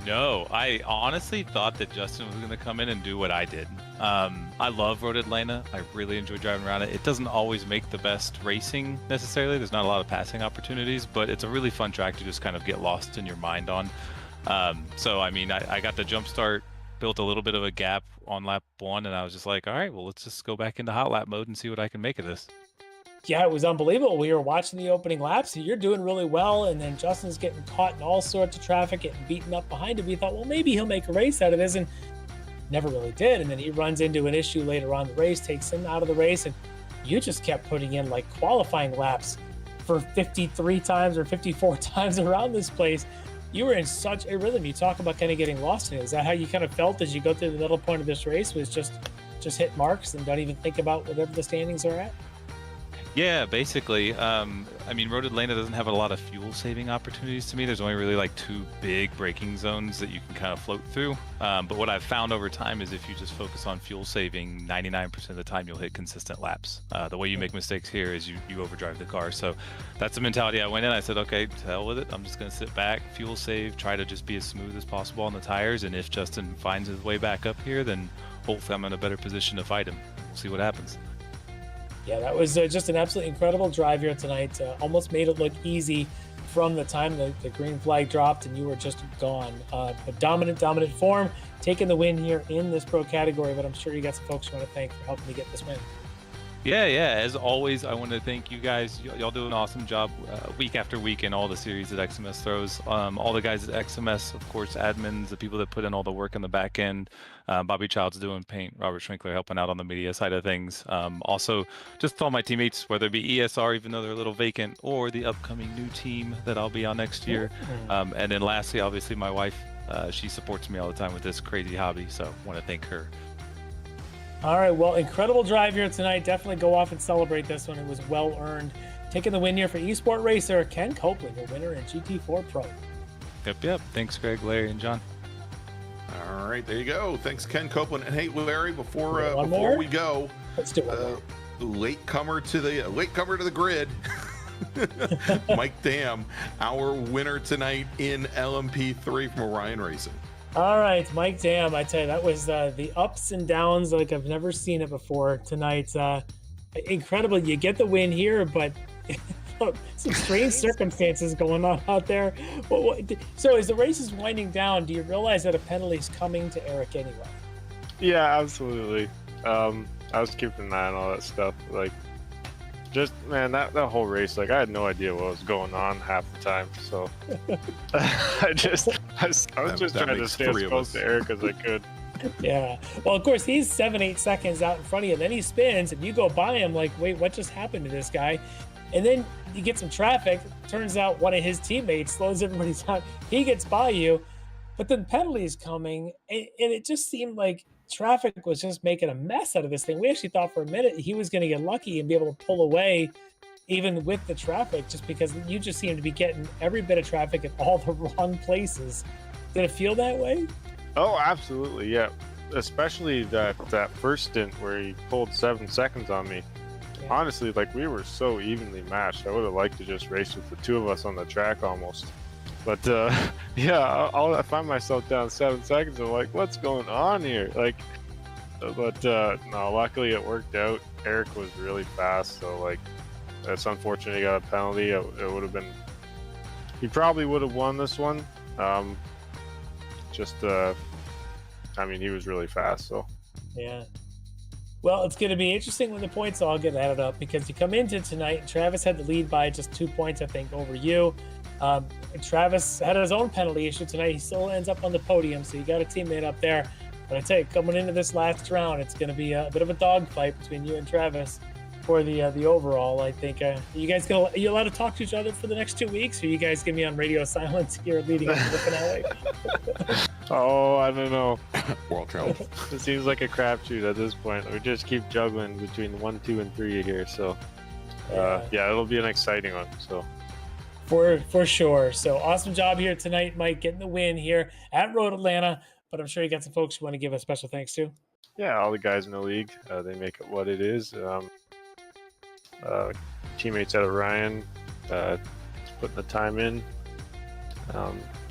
No, I honestly thought that Justin was going to come in and do what I did. I love Road Atlanta. I really enjoy driving around it. It doesn't always make the best racing necessarily. There's not a lot of passing opportunities, but it's a really fun track to just kind of get lost in your mind on. So, I mean, I got the jump start, built a little bit of a gap on lap 1, and I was just like, all right, well, let's just go back into hot lap mode and see what I can make of this. Yeah, it was unbelievable. We were watching the opening laps, and you're doing really well, and then Justin's getting caught in all sorts of traffic, getting beaten up behind him. We thought, well, maybe he'll make a race out of this, and never really did. And then he runs into an issue later on in the race, takes him out of the race, and you just kept putting in like qualifying laps for 53 times or 54 times around this place. You were in such a rhythm. You talk about kind of getting lost in it. Is that how you kind of felt as you go through the middle point of this race, was just hit marks and don't even think about whatever the standings are at? Yeah, basically. I mean, Road Atlanta doesn't have a lot of fuel saving opportunities to me. There's only really like 2 big braking zones that you can kind of float through. But what I've found over time is if you just focus on fuel saving, 99% of the time you'll hit consistent laps. The way you make mistakes here is you overdrive the car. So that's the mentality I went in. I said, okay, to hell with it. I'm just going to sit back, fuel save, try to just be as smooth as possible on the tires. And if Justin finds his way back up here, then hopefully I'm in a better position to fight him. We'll see what happens. Yeah, that was just an absolutely incredible drive here tonight. Almost made it look easy from the time the green flag dropped and you were just gone. But dominant form, taking the win here in this pro category. But I'm sure you got some folks you want to thank for helping you get this win. Yeah, as always, I want to thank you guys. Y'all do an awesome job week after week in all the series that XMS throws. All the guys at XMS, of course, admins, the people that put in all the work in the back end. Bobby Childs doing paint, Robert Schwinkler helping out on the media side of things. Also, just all my teammates, whether it be ESR, even though they're a little vacant, or the upcoming new team that I'll be on next year. And then lastly, obviously, my wife. She supports me all the time with this crazy hobby, so I want to thank her. All right, well, incredible drive here tonight. Definitely go off and celebrate this one. It was well earned. Taking the win here for esport racer Ken Copeland, your winner in GT4 Pro. Yep. Thanks, Greg, Larry, and John. All right, there you go. Thanks, Ken Copeland. And hey, Larry, before we go, let's do it. Latecomer to the grid. Mike Dam, our winner tonight in LMP3 from Orion Racing. All right, Mike Dam, I tell you, that was the ups and downs like I've never seen it before tonight. Incredible. You get the win here, but some strange circumstances going on out there. So as the race is winding down, do you realize that a penalty is coming to Eric anyway? Yeah, absolutely. I was keeping an eye on all that stuff. Like, just, man, that whole race, like, I had no idea what was going on half the time. So I was just trying to stay as close to Eric as I could. Yeah. Well, of course, he's 7-8 seconds out in front of you. Then he spins, and you go by him like, wait, what just happened to this guy? And then you get some traffic. Turns out one of his teammates slows everybody down. He gets by you, but then penalty is coming, and it just seemed like traffic was just making a mess out of this thing. We actually thought for a minute he was going to get lucky and be able to pull away even with the traffic, just because you just seem to be getting every bit of traffic at all the wrong places. Did it feel that way? Oh, absolutely, yeah. Especially that first stint where he pulled 7 seconds on me. Yeah. Honestly, like, we were so evenly matched. I would have liked to just race with the two of us on the track almost. But yeah, I find myself down 7 seconds. I'm like, what's going on here? Like, but no, luckily it worked out. Eric was really fast, so like, it's unfortunate he got a penalty. It would have been, he probably would have won this one. I mean, he was really fast, so. Yeah. Well, it's going to be interesting when the points all get added up, because you come into tonight, Travis had the lead by just 2 points, I think, over you. Travis had his own penalty issue tonight. He still ends up on the podium, so you got a teammate up there. But I tell you, coming into this last round, it's going to be a bit of a dogfight between you and Travis for the overall. I think you guys are you allowed to talk to each other for the next 2 weeks, or you guys give me on radio silence here leading up to the finale? Oh, I don't know. World challenge. It seems like a crapshoot at this point. We just keep juggling between 1, 2, and 3 here. So yeah, it'll be an exciting one. So. For sure. So awesome job here tonight, Mike, getting the win here at Road Atlanta. But I'm sure you got some folks you want to give a special thanks to. Yeah, all the guys in the league. They make it what it is. Teammates at Orion, putting the time in.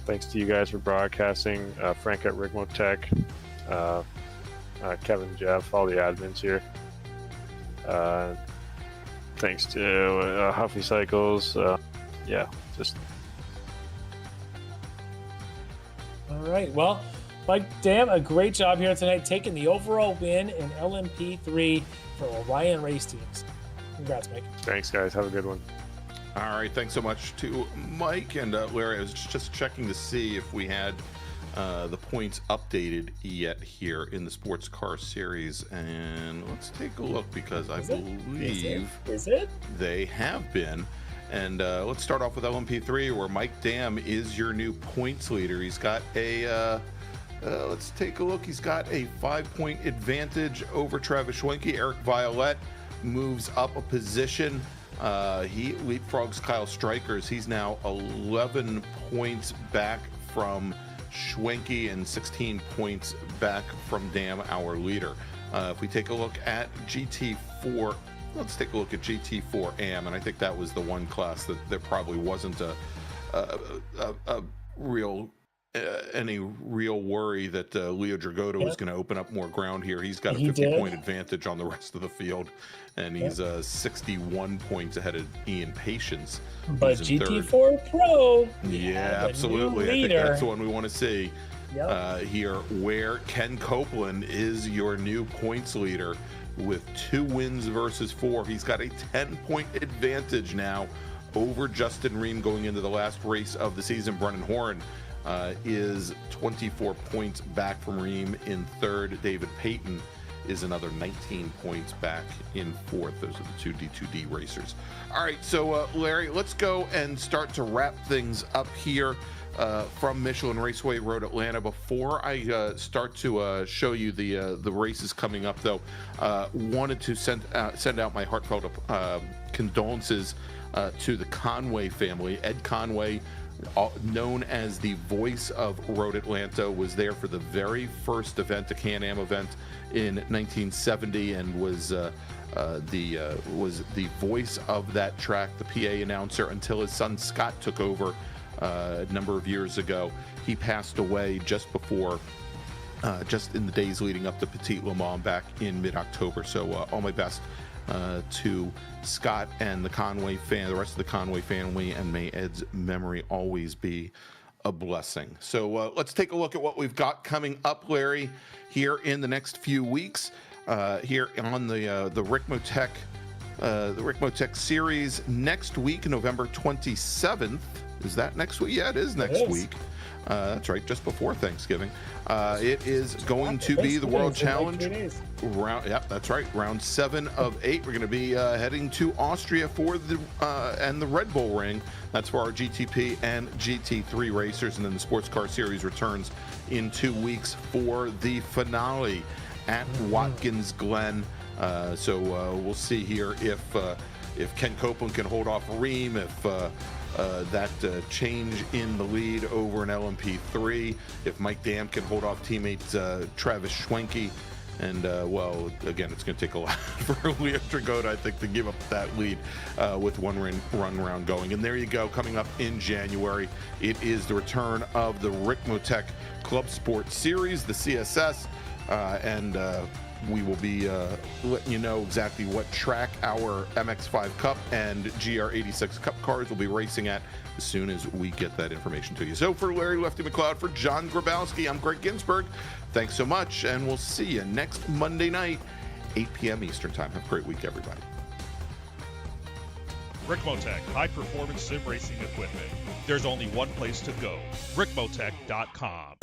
Thanks to you guys for broadcasting. Frank at Ricmotech, Kevin, Jeff, all the admins here. Thanks to Huffy Cycles. Yeah, just. All right. Well, Mike Dam, a great job here tonight, taking the overall win in LMP3 for Orion Race Teams. Congrats, Mike. Thanks, guys. Have a good one. All right. Thanks so much to Mike and Larry. I was just checking to see if we had the points updated yet here in the Sports Car Series. And let's take a look, because I believe they have been. And let's start off with LMP3, where Mike Dam is your new points leader. He's got a, let's take a look. He's got a 5-point advantage over Travis Schwenke. Eric Violette moves up a position. He leapfrogs Kyle Strikers. He's now 11 points back from Schwenke and 16 points back from Dam, our leader. If we take a look at GT4, let's take a look at GT4 AM, and I think that was the one class that there probably wasn't any real worry that Leo Dragota was going to open up more ground here. He's got a 50-point advantage on the rest of the field, and he's 61 points ahead of Ian Patience. But GT4 Pro, yeah, absolutely. I think that's the one we want to see. Here, where Ken Copeland is your new points leader with 2 wins versus 4. He's got a 10-point advantage now over Justin Ream going into the last race of the season. Brennan Horn is 24 points back from Ream in third. David Payton is another 19 points back in fourth. Those are the 2 D2D racers. All right, so Larry, let's go and start to wrap things up here from Michelin Raceway Road Atlanta. Before I start to show you the races coming up, though, wanted to send out my heartfelt condolences to the Conway family. Ed Conway, known as the voice of Road Atlanta, was there for the very first event, the Can-Am event in 1970, and was the voice of that track, the PA announcer, until his son Scott took over a number of years ago. He passed away just before, just in the days leading up to Petit Le Mans back in mid-October. So all my best to Scott and the rest of the Conway family, and may Ed's memory always be a blessing. So let's take a look at what we've got coming up, Larry, here in the next few weeks, here on the Ricmotech series. Next week, November 27th. Is that next week? Yeah, it is next week. That's right, just before Thanksgiving. It is going to be the World Challenge round. Yeah, that's right. Round 7 of 8. We're going to be heading to Austria for the Red Bull Ring. That's for our GTP and GT3 racers, and then the Sports Car Series returns in 2 weeks for the finale at Watkins Glen. So we'll see here if Ken Copeland can hold off Ream, if that change in the lead over an LMP3, if Mike Dam can hold off teammate Travis Schwenke, and well, again, it's going to take a lot for Leo Dragotta, I think, to give up that lead with one run round going. And there you go, coming up in January, it is the return of the Ricmotech Club Sport Series, the CSS, and we will be letting you know exactly what track our MX-5 Cup and GR86 Cup cars will be racing at as soon as we get that information to you. So for Larry Lefty McLeod, for John Grabowski, I'm Greg Ginsburg. Thanks so much, and we'll see you next Monday night, 8 p.m. Eastern Time. Have a great week, everybody. Ricmotech, high-performance sim racing equipment. There's only one place to go, ricmotech.com.